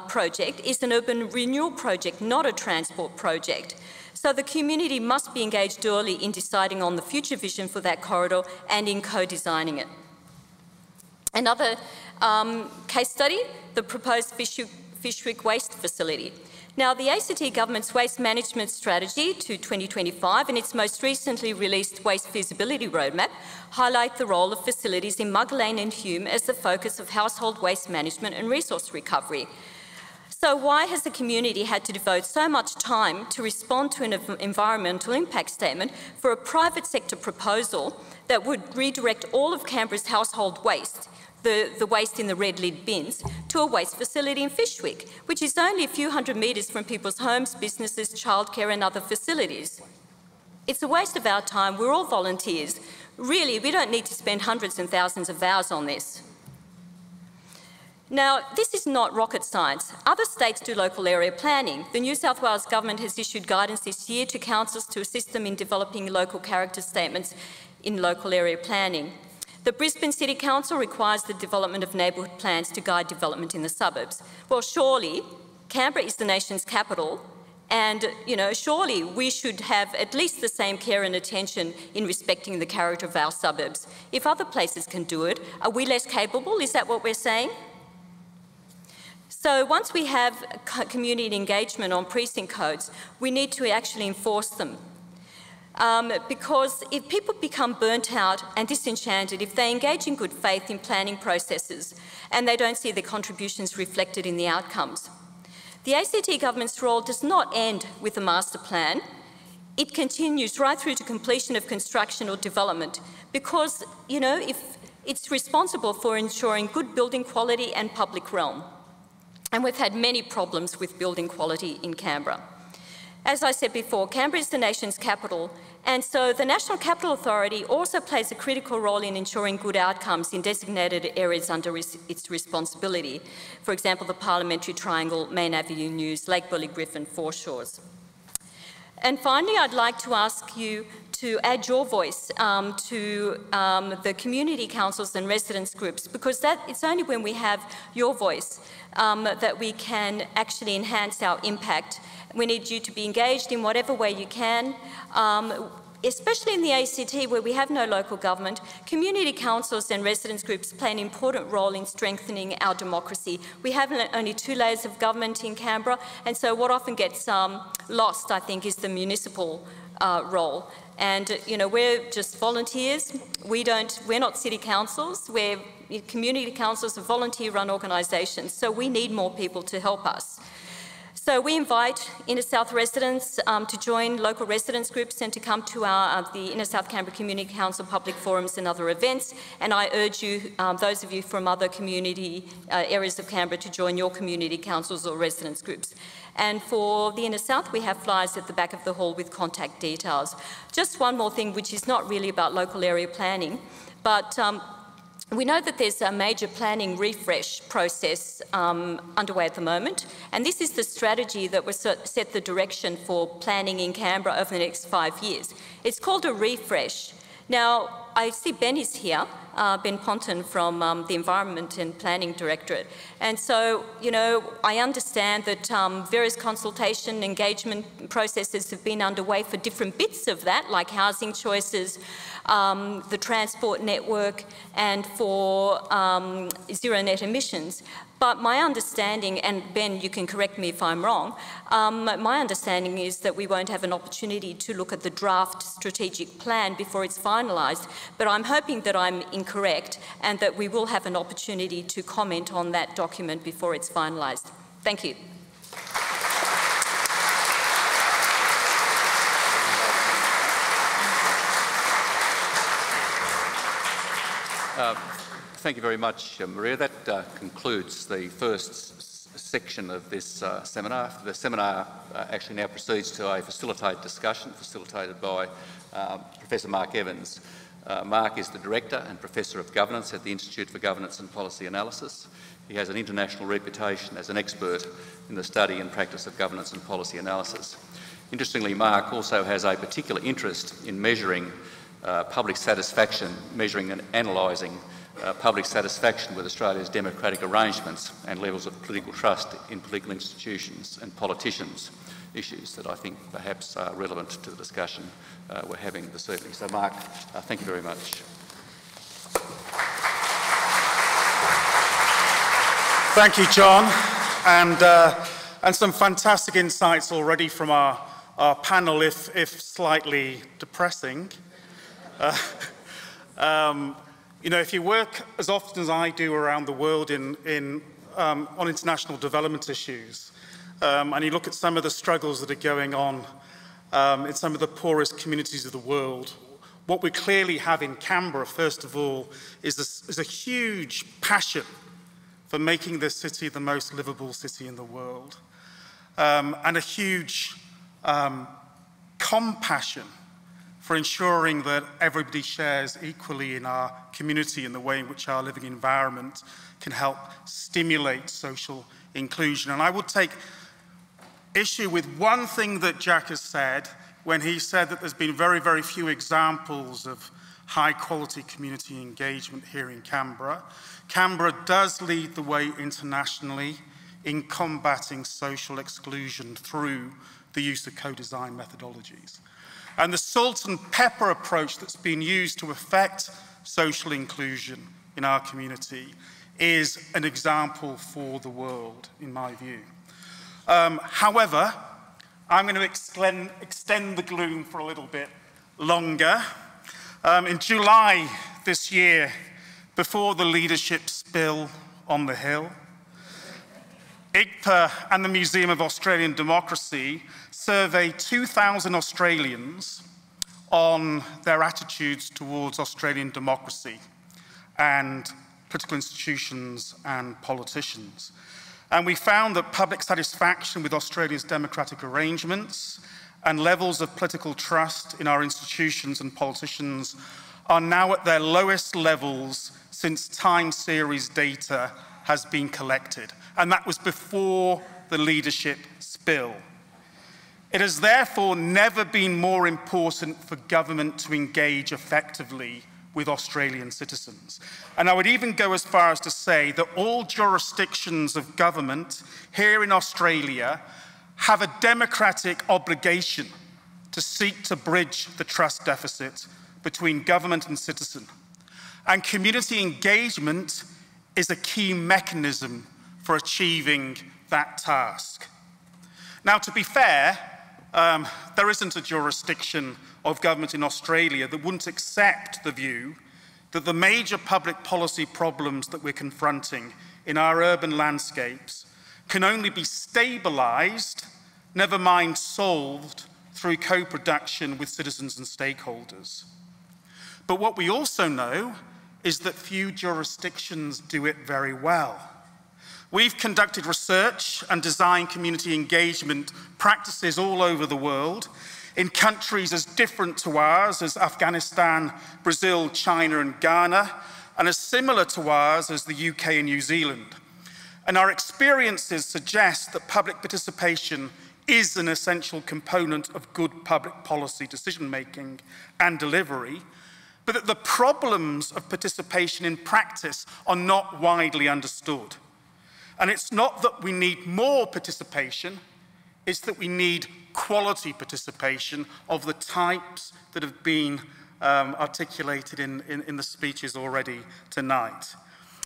project is an urban renewal project, not a transport project. So the community must be engaged early in deciding on the future vision for that corridor and in co-designing it. Another case study, the proposed Fyshwick Waste Facility. Now, the ACT government's waste management strategy to 2025 and its most recently released waste feasibility roadmap highlight the role of facilities in Mugger Lane and Hume as the focus of household waste management and resource recovery. So why has the community had to devote so much time to respond to an environmental impact statement for a private sector proposal that would redirect all of Canberra's household waste, the waste in the red lid bins, to a waste facility in Fyshwick, which is only a few hundred metres from people's homes, businesses, childcare and other facilities? It's a waste of our time. We're all volunteers. Really, we don't need to spend hundreds and thousands of hours on this. Now, this is not rocket science. Other states do local area planning. The New South Wales government has issued guidance this year to councils to assist them in developing local character statements in local area planning. The Brisbane City Council requires the development of neighbourhood plans to guide development in the suburbs. Well, surely Canberra is the nation's capital, and, you know, surely we should have at least the same care and attention in respecting the character of our suburbs. If other places can do it, are we less capable? Is that what we're saying? So once we have community engagement on precinct codes, we need to actually enforce them. Because if people become burnt out and disenchanted, if they engage in good faith in planning processes and they don't see their contributions reflected in the outcomes. The ACT government's role does not end with the master plan. It continues right through to completion of construction or development because, you know, if it's responsible for ensuring good building quality and public realm. And we've had many problems with building quality in Canberra. As I said before, Canberra is the nation's capital, and so the National Capital Authority also plays a critical role in ensuring good outcomes in designated areas under its responsibility. For example, the Parliamentary Triangle, Main Avenue News, Lake Burley Griffin, Foreshores. And finally, I'd like to ask you to add your voice to the community councils and residents groups, because it's only when we have your voice that we can actually enhance our impact. We need you to be engaged in whatever way you can, especially in the ACT where we have no local government. Community councils and residents groups play an important role in strengthening our democracy. We have only 2 layers of government in Canberra, and so what often gets lost, I think, is the municipal role. And, you know, we're just volunteers. We're not city councils. We're community councils are volunteer-run organisations, so we need more people to help us. So we invite Inner South residents to join local residents groups and to come to the Inner South Canberra Community Council public forums and other events. And I urge you, those of you from other community areas of Canberra, to join your community councils or residents groups. And for the Inner South, we have flyers at the back of the hall with contact details. Just one more thing, which is not really about local area planning, but we know that there's a major planning refresh process underway at the moment, and this is the strategy that will set the direction for planning in Canberra over the next 5 years. It's called a refresh. Now, I see Ben is here, Ben Ponton from the Environment and Planning Directorate. And so, you know, I understand that various consultation engagement processes have been underway for different bits of that, like housing choices, the transport network, and for zero net emissions. But my understanding, and Ben, you can correct me if I'm wrong, my understanding is that we won't have an opportunity to look at the draft strategic plan before it's finalised. But I'm hoping that I'm incorrect and that we will have an opportunity to comment on that document before it's finalised. Thank you. Thank you very much, Maria. That concludes the first section of this seminar. The seminar actually now proceeds to a facilitated discussion facilitated by Professor Mark Evans. Mark is the Director and Professor of Governance at the Institute for Governance and Policy Analysis. He has an international reputation as an expert in the study and practice of governance and policy analysis. Interestingly, Mark also has a particular interest in measuring public satisfaction, measuring and analysing public satisfaction with Australia's democratic arrangements and levels of political trust in political institutions and politicians, issues that I think perhaps are relevant to the discussion we're having this evening. So Mark, thank you very much. Thank you, John, and some fantastic insights already from our panel, if slightly depressing. You know, if you work as often as I do around the world on international development issues, and you look at some of the struggles that are going on in some of the poorest communities of the world, what we clearly have in Canberra, first of all, is a huge passion for making this city the most livable city in the world, and a huge compassion for ensuring that everybody shares equally in our community in the way in which our living environment can help stimulate social inclusion. And I would take issue with one thing that Jack has said when he said that there's been very, very few examples of high-quality community engagement here in Canberra. Canberra does lead the way internationally in combating social exclusion through the use of co-design methodologies. And the salt and pepper approach that's been used to affect social inclusion in our community is an example for the world, in my view. However, I'm going to extend the gloom for a little bit longer. In July this year, before the leadership spill on the Hill, IGPA and the Museum of Australian Democracy surveyed 2,000 Australians on their attitudes towards Australian democracy and political institutions and politicians. And we found that public satisfaction with Australia's democratic arrangements and levels of political trust in our institutions and politicians are now at their lowest levels since time series data has been collected. And that was before the leadership spill. It has therefore never been more important for government to engage effectively with Australian citizens. And I would even go as far as to say that all jurisdictions of government here in Australia have a democratic obligation to seek to bridge the trust deficit between government and citizen. And community engagement is a key mechanism for achieving that task. Now, to be fair, there isn't a jurisdiction of government in Australia that wouldn't accept the view that the major public policy problems that we're confronting in our urban landscapes can only be stabilised, never mind solved, through co-production with citizens and stakeholders. But what we also know is that few jurisdictions do it very well. We've conducted research and designed community engagement practices all over the world in countries as different to ours as Afghanistan, Brazil, China and Ghana, and as similar to ours as the UK and New Zealand. And our experiences suggest that public participation is an essential component of good public policy decision-making and delivery, but that the problems of participation in practice are not widely understood. And it's not that we need more participation, it's that we need quality participation of the types that have been articulated in the speeches already tonight.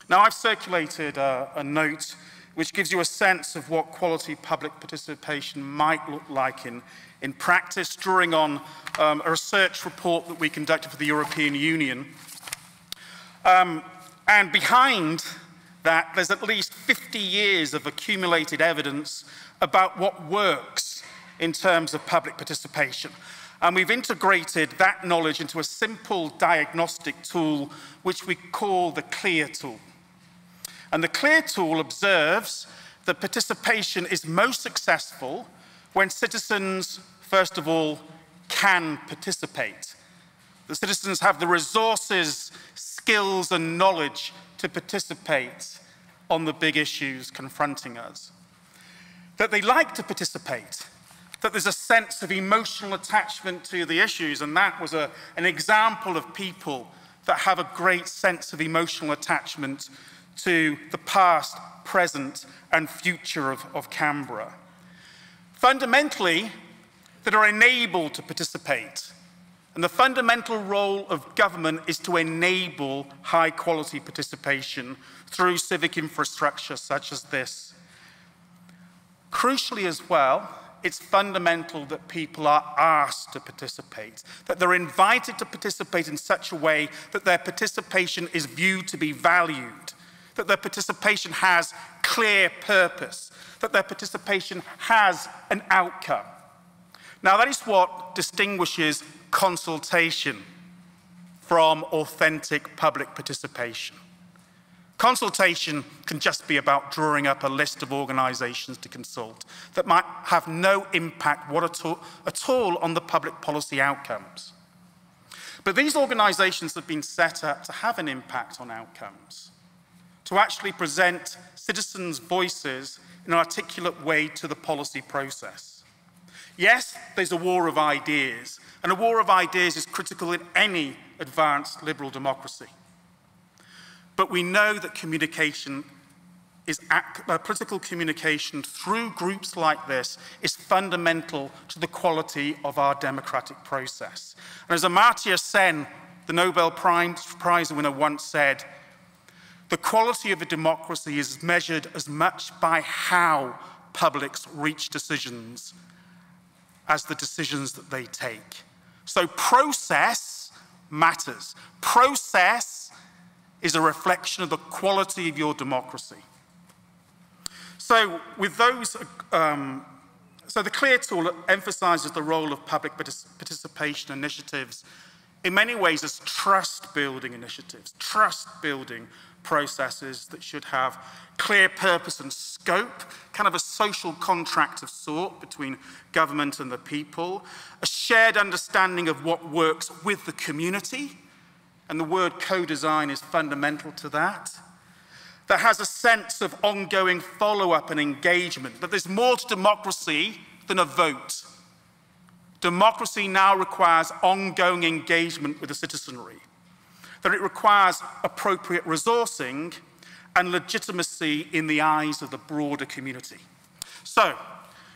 Now, I've circulated a note which gives you a sense of what quality public participation might look like in practice, drawing on a research report that we conducted for the European Union. And behind that, there's at least 50 years of accumulated evidence about what works in terms of public participation. And we've integrated that knowledge into a simple diagnostic tool, which we call the CLEAR tool. And the CLEAR tool observes that participation is most successful when citizens, first of all, can participate. The citizens have the resources, skills and knowledge to participate on the big issues confronting us. That they like to participate, that there's a sense of emotional attachment to the issues, and that was an example of people that have a great sense of emotional attachment to the past, present and future of Canberra. Fundamentally, that are enabled to participate. And the fundamental role of government is to enable high quality participation through civic infrastructure such as this. Crucially as well, it's fundamental that people are asked to participate, that they're invited to participate in such a way that their participation is viewed to be valued, that their participation has clear purpose, that their participation has an outcome. Now, that is what distinguishes consultation from authentic public participation. Consultation can just be about drawing up a list of organisations to consult that might have no impact at all on the public policy outcomes. But these organisations have been set up to have an impact on outcomes, to actually present citizens' voices in an articulate way to the policy process. Yes, there's a war of ideas, and a war of ideas is critical in any advanced liberal democracy. But we know that communication political communication through groups like this is fundamental to the quality of our democratic process. And as Amartya Sen, the Nobel Prize winner, once said, the quality of a democracy is measured as much by how publics reach decisions as the decisions that they take. So process matters. Process is a reflection of the quality of your democracy. So with those, so the CLEAR tool emphasises the role of public participation initiatives in many ways as trust-building initiatives, trust-building processes that should have clear purpose and scope, kind of a social contract of sort between government and the people, a shared understanding of what works with the community, and the word co-design is fundamental to that, that has a sense of ongoing follow-up and engagement, that there's more to democracy than a vote. Democracy now requires ongoing engagement with the citizenry, that it requires appropriate resourcing and legitimacy in the eyes of the broader community. So,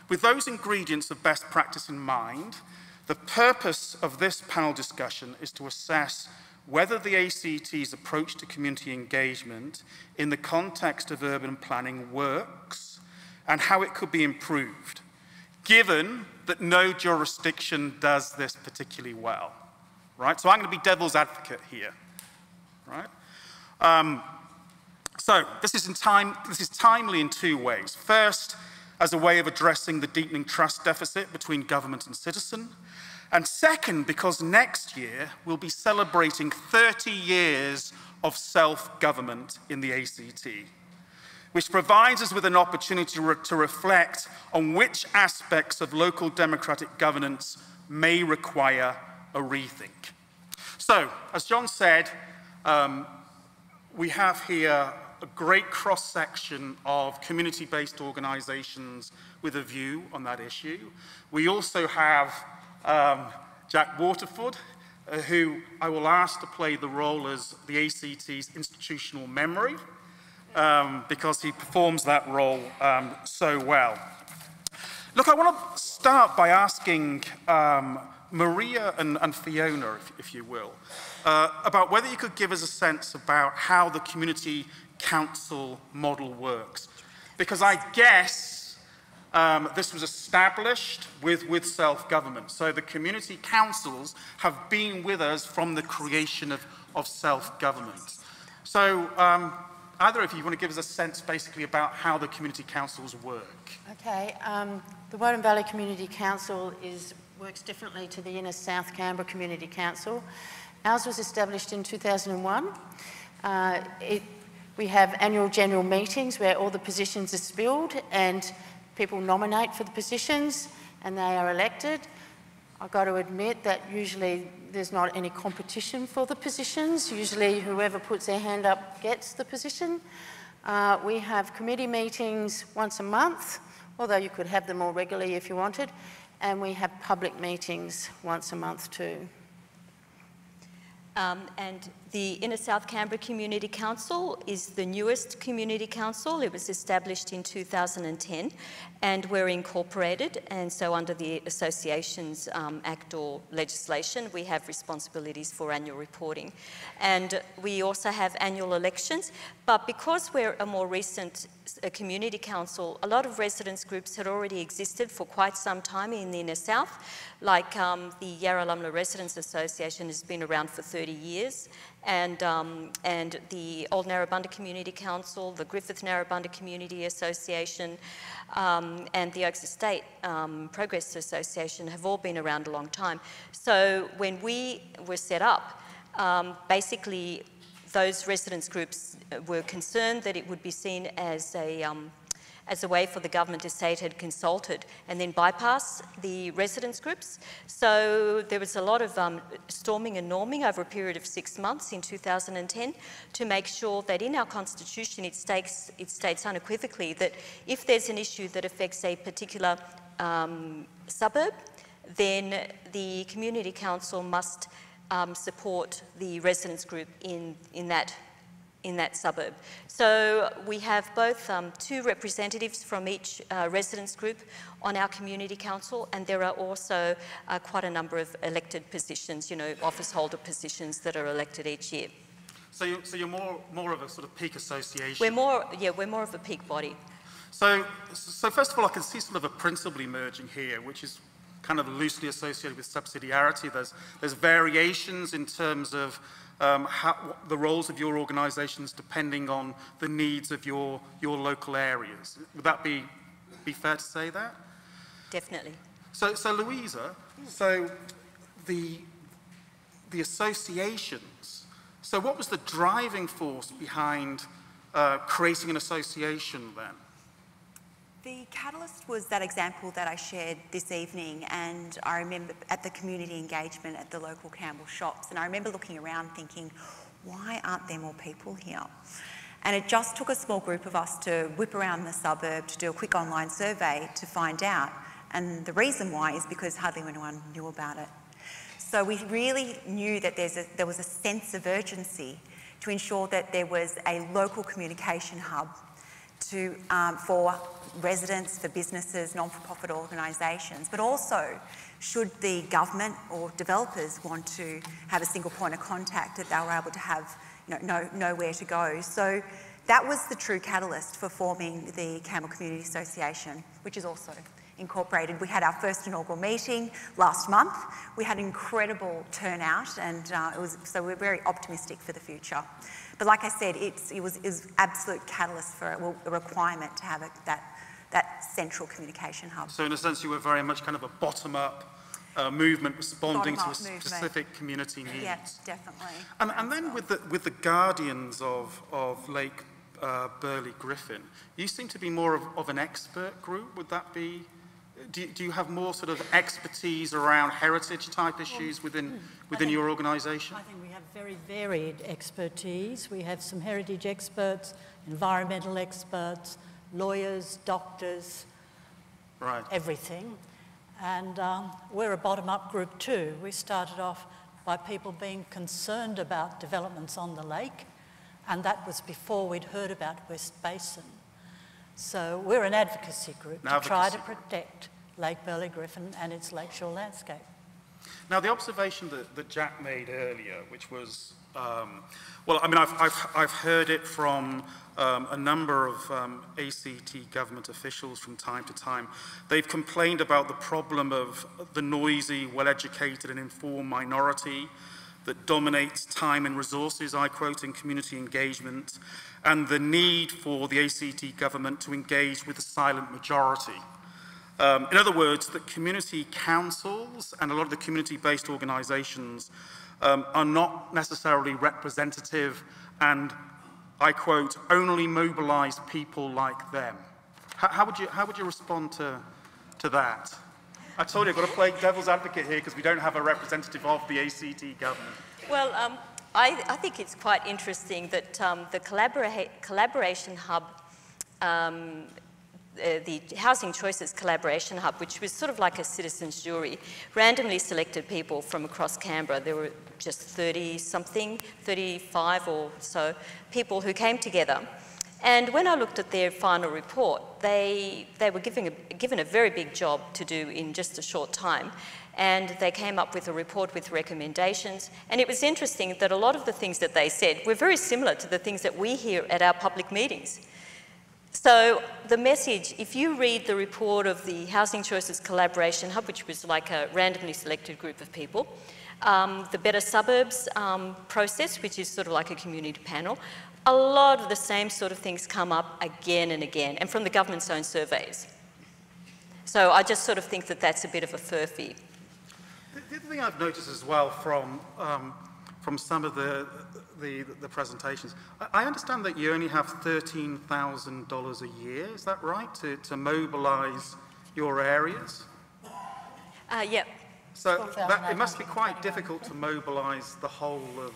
with those ingredients of best practice in mind, the purpose of this panel discussion is to assess whether the ACT's approach to community engagement in the context of urban planning works and how it could be improved, given that no jurisdiction does this particularly well, right? So I'm going to be devil's advocate here, right? So this is timely in two ways. First, as a way of addressing the deepening trust deficit between government and citizen. And second, because next year we'll be celebrating 30 years of self-government in the ACT, which provides us with an opportunity to reflect on which aspects of local democratic governance may require a rethink. So, as John said, we have here a great cross-section of community-based organisations with a view on that issue. We also have Jack Waterford, who I will ask to play the role as the ACT's institutional memory, because he performs that role so well. Look, I want to start by asking Maria and Fiona, if you will, about whether you could give us a sense about how the community council model works. Because I guess this was established with self-government. So the community councils have been with us from the creation of self-government. So either of you want to give us a sense basically about how the community councils work? Okay, the Woden Valley Community Council works differently to the inner South Canberra Community Council. Ours was established in 2001. We have annual general meetings where all the positions are spilled and people nominate for the positions and they are elected. I've got to admit that usually there's not any competition for the positions. Usually whoever puts their hand up gets the position. We have committee meetings once a month, although you could have them more regularly if you wanted, and we have public meetings once a month too. And the Inner South Canberra Community Council is the newest community council. It was established in 2010 and we're incorporated, and so under the Associations Act or legislation we have responsibilities for annual reporting. And we also have annual elections, but because we're a more recent community council, a lot of residents groups had already existed for quite some time in the Inner South, like the Yarralumla Residents Association has been around for 30 years, and the Old Narrabundah Community Council, the Griffith Narrabundah Community Association, and the Oaks Estate Progress Association have all been around a long time. So when we were set up, basically those residents groups were concerned that it would be seen as a way for the government to say it had consulted and then bypass the residents groups. So there was a lot of storming and norming over a period of 6 months in 2010 to make sure that in our constitution it states unequivocally that if there's an issue that affects a particular suburb, then the community council must support the residents group in that suburb. So we have both 2 representatives from each residents group on our community council, and there are also quite a number of elected positions, you know, office holder positions that are elected each year. So you're more of a sort of peak association? We're more of a peak body. So first of all, I can see sort of a principle emerging here, which is kind of loosely associated with subsidiarity. There's variations in terms of the roles of your organisations depending on the needs of your local areas. Would that be fair to say that? Definitely. So Louisa, so the associations, so what was the driving force behind creating an association then? The catalyst was that example that I shared this evening, and I remember at the community engagement at the local Campbell shops, and I remember looking around thinking, why aren't there more people here? And it just took a small group of us to whip around the suburb to do a quick online survey to find out, and the reason why is because hardly anyone knew about it. So we really knew that there was a sense of urgency to ensure that there was a local communication hub for residents, for businesses, non-for-profit organisations, but also should the government or developers want to have a single point of contact, that they were able to have, you know where to go. So that was the true catalyst for forming the Campbell Community Association, which is also incorporated. We had our first inaugural meeting last month. We had an incredible turnout, and so we're very optimistic for the future. But like I said, it was absolute catalyst for a requirement to have that central communication hub. So in a sense, you were very much kind of a bottom-up movement responding to a specific community needs. Yes, definitely. And then with the guardians of Lake Burley Griffin, you seem to be more of an expert group. Would that be? Do you have more sort of expertise around heritage type issues within your organisation? I think we have very varied expertise. We have some heritage experts, environmental experts, lawyers, doctors, right, everything. And we're a bottom-up group too. We started off by people being concerned about developments on the lake, and that was before we'd heard about West Basin. So we're an advocacy group to try to protect Lake Burley Griffin and its lakeshore landscape. Now, the observation that Jack made earlier, which was, well, I mean, I've heard it from a number of ACT government officials from time to time. They've complained about the problem of the noisy, well-educated and informed minority that dominates time and resources, I quote, in community engagement, and the need for the ACT government to engage with the silent majority. In other words, that community councils and a lot of the community-based organisations are not necessarily representative and I quote, only mobilise people like them. How would you respond to that? I told you I've got to play devil's advocate here because we don't have a representative of the ACT government. Well, I think it's quite interesting that the Collaboration Hub, the Housing Choices Collaboration Hub, which was sort of like a citizens' jury, randomly selected people from across Canberra. There were just 30-something, 35 or so people who came together. And when I looked at their final report, they were given a very big job to do in just a short time. And they came up with a report with recommendations. And it was interesting that a lot of the things that they said were very similar to the things that we hear at our public meetings. So the message, if you read the report of the Housing Choices Collaboration Hub, which was like a randomly selected group of people, the Better Suburbs process, which is sort of like a community panel, a lot of the same sort of things come up again and again, and from the government's own surveys. So I just sort of think that that's a bit of a furphy. The other thing I've noticed as well from some of the presentations, I understand that you only have $13,000 a year, is that right, to mobilise your areas? Yep. So it must be quite difficult to mobilise the whole of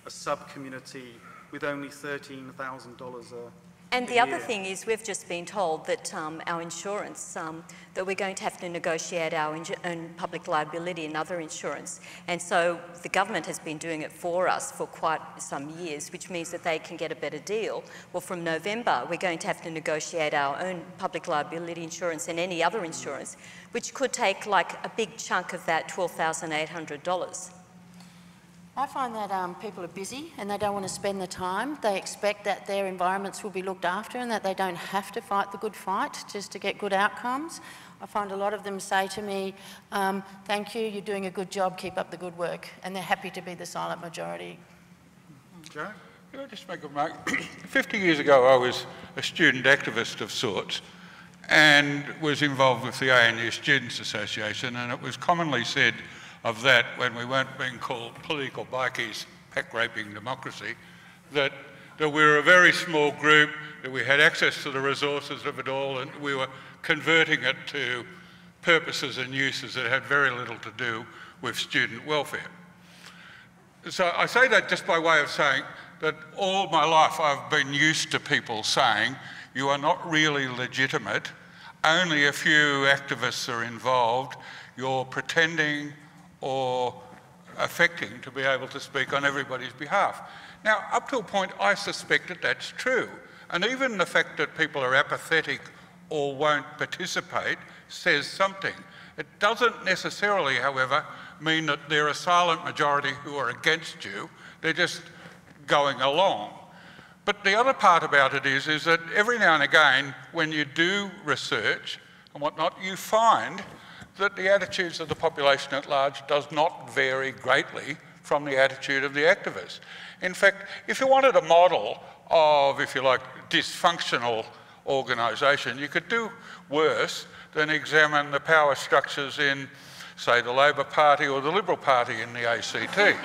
a sub-community with only $13,000 a And the other thing is we've just been told that our insurance, that we're going to have to negotiate our own public liability and other insurance. And so the government has been doing it for us for quite some years, which means that they can get a better deal. Well, from November, we're going to have to negotiate our own public liability insurance and any other insurance, which could take like a big chunk of that $12,800. I find that people are busy and they don't want to spend the time. They expect that their environments will be looked after and that they don't have to fight the good fight just to get good outcomes. I find a lot of them say to me, thank you, you're doing a good job, keep up the good work. And they're happy to be the silent majority. Joe? Can I just make a remark? 50 years ago, I was a student activist of sorts and was involved with the ANU Students Association, and it was commonly said of that, when we weren't being called political bikies, pack-raping democracy, that we were a very small group, that we had access to the resources of it all, and we were converting it to purposes and uses that had very little to do with student welfare. So I say that just by way of saying that all my life I've been used to people saying, you are not really legitimate, only a few activists are involved, you're pretending or affecting to be able to speak on everybody's behalf. Now, up to a point, I suspect that that's true. And even the fact that people are apathetic or won't participate says something. It doesn't necessarily, however, mean that they're a silent majority who are against you. They're just going along. But the other part about it is that every now and again, when you do research and whatnot, you find that the attitudes of the population at large does not vary greatly from the attitude of the activists. In fact, if you wanted a model of, if you like, dysfunctional organisation, you could do worse than examine the power structures in, say, the Labor Party or the Liberal Party in the ACT.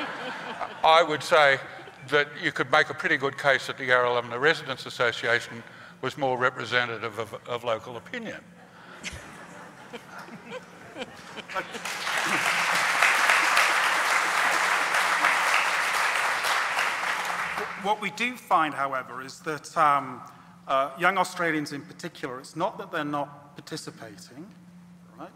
I would say that you could make a pretty good case that the Yarra Alumni Residents Association was more representative of local opinion. What we do find, however, is that young Australians in particular, it's not that they're not participating, right?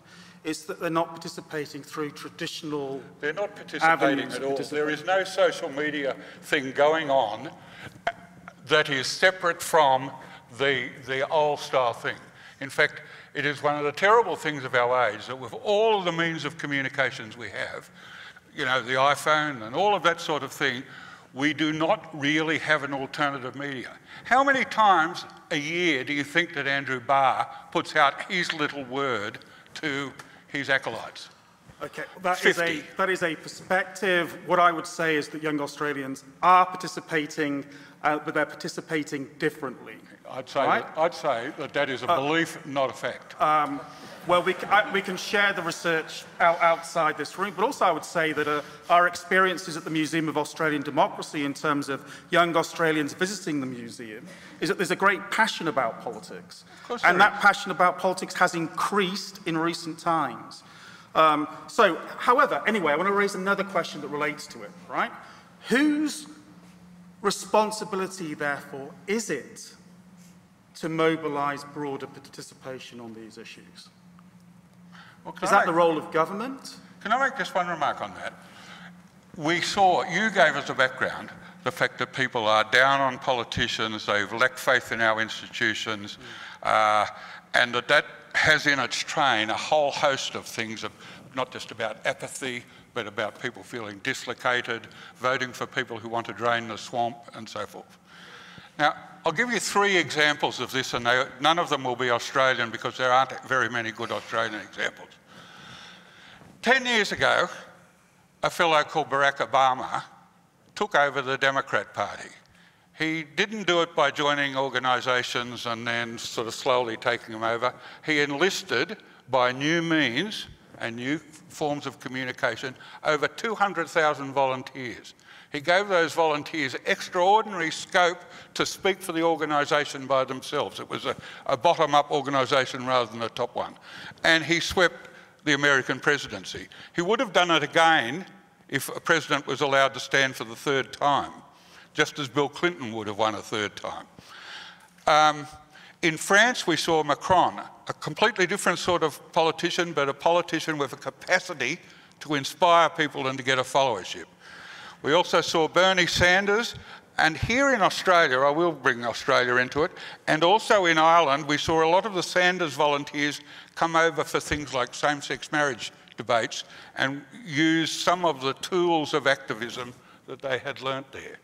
It's that they're not participating through traditional They're not participating at all. There is no social media thing going on that is separate from the old style thing. In fact, it is one of the terrible things of our age that with all of the means of communications we have, you know, the iPhone and all of that sort of thing, we do not really have an alternative media. How many times a year do you think that Andrew Barr puts out his little word to his acolytes? Okay, that is a perspective. What I would say is that young Australians are participating, but they're participating differently. I'd say that is a belief, not a fact. Well, we can share the research outside this room, but also I would say that our experiences at the Museum of Australian Democracy in terms of young Australians visiting the museum is that there's a great passion about politics. And that passion about politics has increased in recent times. However, anyway, I want to raise another question that relates to it, right? Whose responsibility, therefore, is it to mobilise broader participation on these issues? Well, is that the role of government? Can I make just one remark on that? We saw, you gave us a background, the fact that people are down on politicians, they've lacked faith in our institutions, and that has in its train a whole host of things, not just about apathy, but about people feeling dislocated, voting for people who want to drain the swamp, and so forth. Now, I'll give you 3 examples of this, and none of them will be Australian because there aren't very many good Australian examples. 10 years ago, a fellow called Barack Obama took over the Democrat Party. He didn't do it by joining organisations and then sort of slowly taking them over. He enlisted by new means and new forms of communication over 200,000 volunteers. He gave those volunteers extraordinary scope to speak for the organisation by themselves. It was a bottom-up organisation rather than a top one. And he swept the American presidency. He would have done it again if a president was allowed to stand for the 3rd time, just as Bill Clinton would have won a 3rd time. In France, we saw Macron, a completely different sort of politician, but a politician with a capacity to inspire people and to get a followership. We also saw Bernie Sanders, and here in Australia, I will bring Australia into it, and also in Ireland, we saw a lot of the Sanders volunteers come over for things like same-sex marriage debates and use some of the tools of activism that they had learnt there.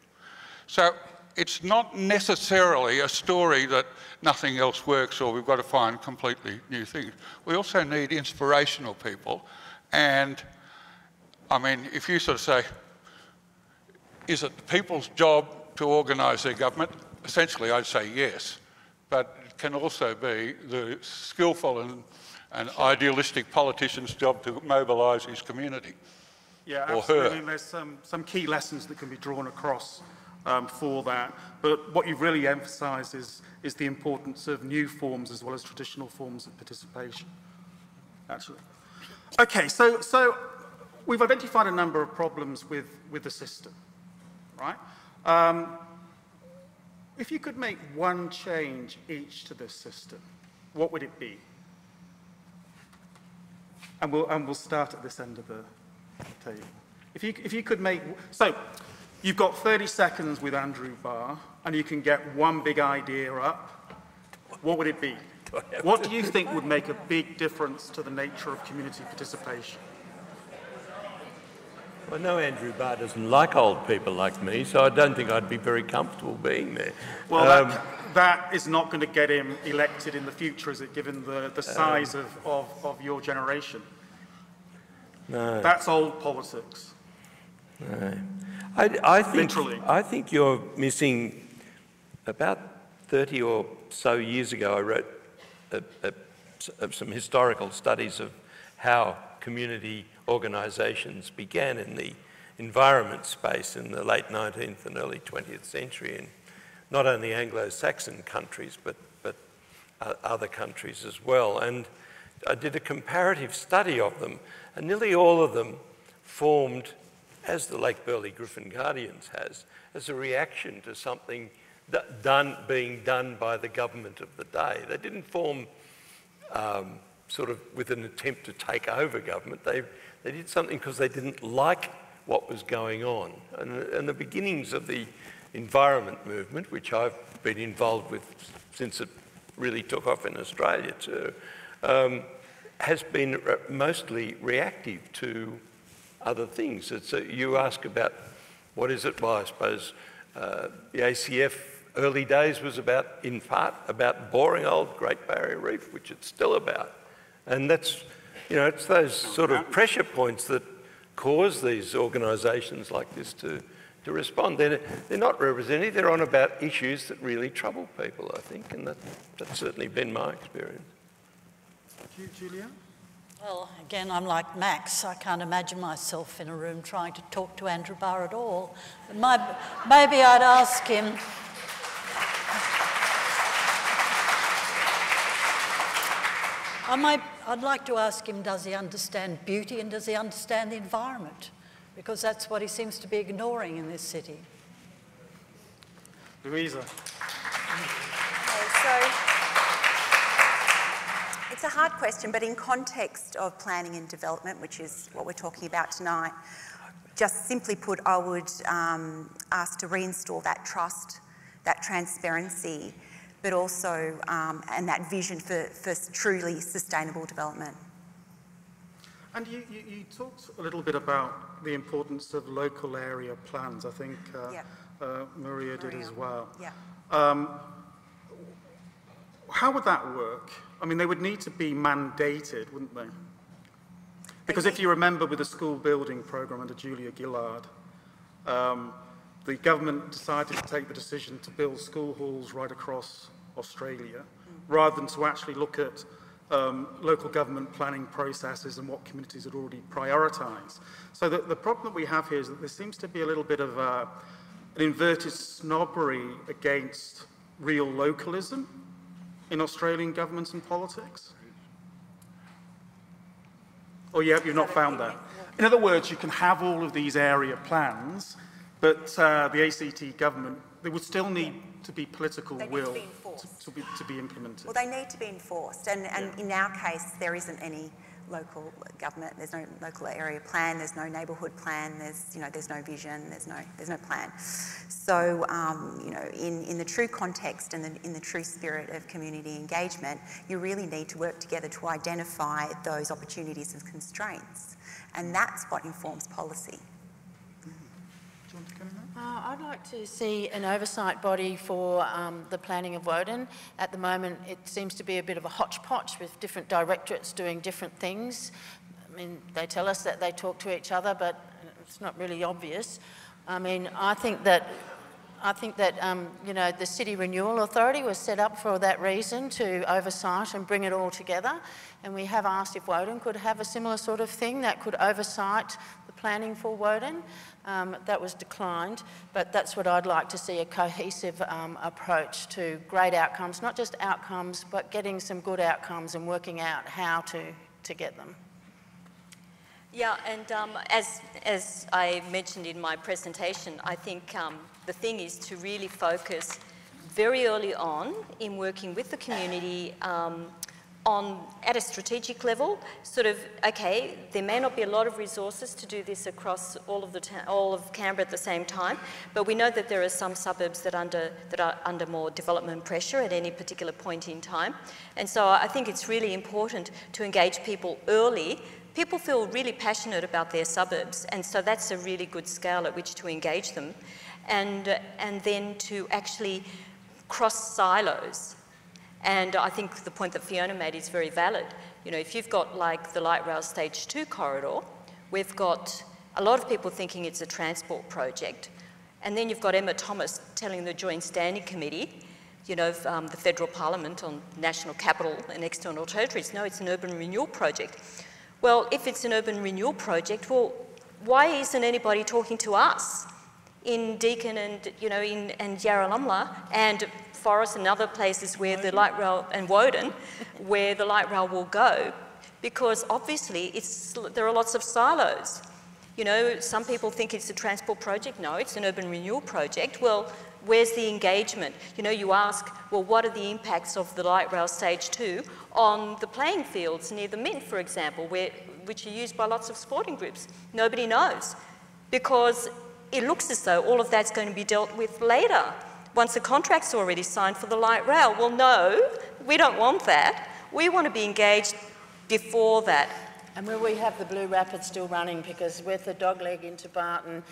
So it's not necessarily a story that nothing else works or we've got to find completely new things. We also need inspirational people, and I mean, if you sort of say, is it the people's job to organise their government? Essentially, I'd say yes, but it can also be the skillful and idealistic politician's job to mobilise his community. Yeah, or absolutely. her. There's some key lessons that can be drawn across for that. But what you've really emphasised is the importance of new forms as well as traditional forms of participation, actually. Okay, so we've identified a number of problems with the system, right? If you could make one change each to this system, what would it be? And we'll start at this end of the table. If you could make, so you've got 30 seconds with Andrew Barr, and you can get one big idea up. What would it be? What do you think would make a big difference to the nature of community participation? I know Andrew Barr doesn't like old people like me, so I don't think I'd be very comfortable being there. Well, that is not going to get him elected in the future, is it, given the size of your generation? No. That's old politics. No. I think you're missing, about 30 or so years ago, I wrote some historical studies of how community organisations began in the environment space in the late 19th and early 20th century in not only Anglo-Saxon countries but other countries as well. And I did a comparative study of them, and nearly all of them formed, as the Lake Burleigh Griffin Guardians has, as a reaction to something being done by the government of the day. They didn't form sort of with an attempt to take over government. They did something because they didn't like what was going on. And the beginnings of the environment movement, which I've been involved with since it really took off in Australia too, has been mostly reactive to other things. You ask about what is it? Well, I suppose the ACF early days was in part about boring old Great Barrier Reef, which it's still about. And that's, it's those sort of pressure points that cause these organisations like this to respond. They're not representative, they're on about issues that really trouble people, I think, and that's certainly been my experience. Julia? Well, again, I'm like Max. I can't imagine myself in a room trying to talk to Andrew Barr at all. But maybe I'd ask him... I'd like to ask him, does he understand beauty and does he understand the environment? Because that's what he seems to be ignoring in this city. Louisa. Okay, so it's a hard question, but in context of planning and development, which is what we're talking about tonight, just simply put, I would ask to reinstall that trust, that transparency, but also, and that vision for truly sustainable development. And you talked a little bit about the importance of local area plans. I think Maria did as well. Yeah. How would that work? I mean, they would need to be mandated, wouldn't they? Because if you remember with the school building programme under Julia Gillard, the government decided to take the decision to build school halls right across Australia, rather than to actually look at local government planning processes and what communities had already prioritised. So the problem that we have here is that there seems to be a little bit of an inverted snobbery against real localism in Australian governments and politics. Oh yeah, you've not found that. In other words, you can have all of these area plans, but the ACT government, there would still need to be political will to be implemented. Well, they need to be enforced, and in our case, there isn't any local government. There's no local area plan. There's no neighbourhood plan. There's no vision. There's no plan. So in the true context and in the true spirit of community engagement, you really need to work together to identify those opportunities and constraints, and that's what informs policy. I'd like to see an oversight body for the planning of Woden. At the moment, it seems to be a bit of a hodgepodge with different directorates doing different things. I mean, they tell us that they talk to each other, but it's not really obvious. I mean, I think that the City Renewal Authority was set up for that reason, to oversight and bring it all together. And we have asked if Woden could have a similar sort of thing that could oversight the planning for Woden. That was declined, but that's what I'd like to see, a cohesive approach to great outcomes, not just outcomes, but getting some good outcomes and working out how to get them. Yeah, and as I mentioned in my presentation, I think the thing is to really focus very early on in working with the community at a strategic level, sort of, okay, there may not be a lot of resources to do this across all of Canberra at the same time, but we know that there are some suburbs that are under more development pressure at any particular point in time. And so I think it's really important to engage people early. People feel really passionate about their suburbs, and so that's a really good scale at which to engage them, and then to actually cross silos. And I think the point that Fiona made is very valid. You know, if you've got like the light rail stage 2 corridor, we've got a lot of people thinking it's a transport project, and then you've got Emma Thomas telling the Joint Standing Committee, you know, the Federal Parliament on National Capital and External Territories, no, it's an urban renewal project. Well, if it's an urban renewal project, well, why isn't anybody talking to us in Deakin and, you know, and Yarralumla and Forest and other places where the light rail, and Woden, where the light rail will go? Because obviously there are lots of silos. You know, some people think it's a transport project. No, it's an urban renewal project. Well, where's the engagement? You know, you ask, well, what are the impacts of the light rail stage 2 on the playing fields near the Mint, for example, which are used by lots of sporting groups? Nobody knows, because it looks as though all of that's going to be dealt with later, once the contract's already signed for the light rail. Well, no, we don't want that. We want to be engaged before that. And will we have the Blue Rapid still running? Because with the dogleg into Barton,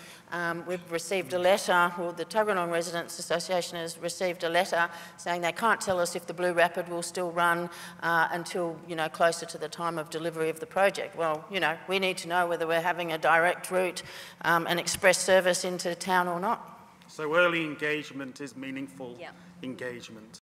we've received a letter, or the Tuggeranong Residents Association has received a letter saying they can't tell us if the Blue Rapid will still run until, you know, closer to the time of delivery of the project. Well, you know, we need to know whether we're having a direct route and express service into town or not. So early engagement is meaningful engagement.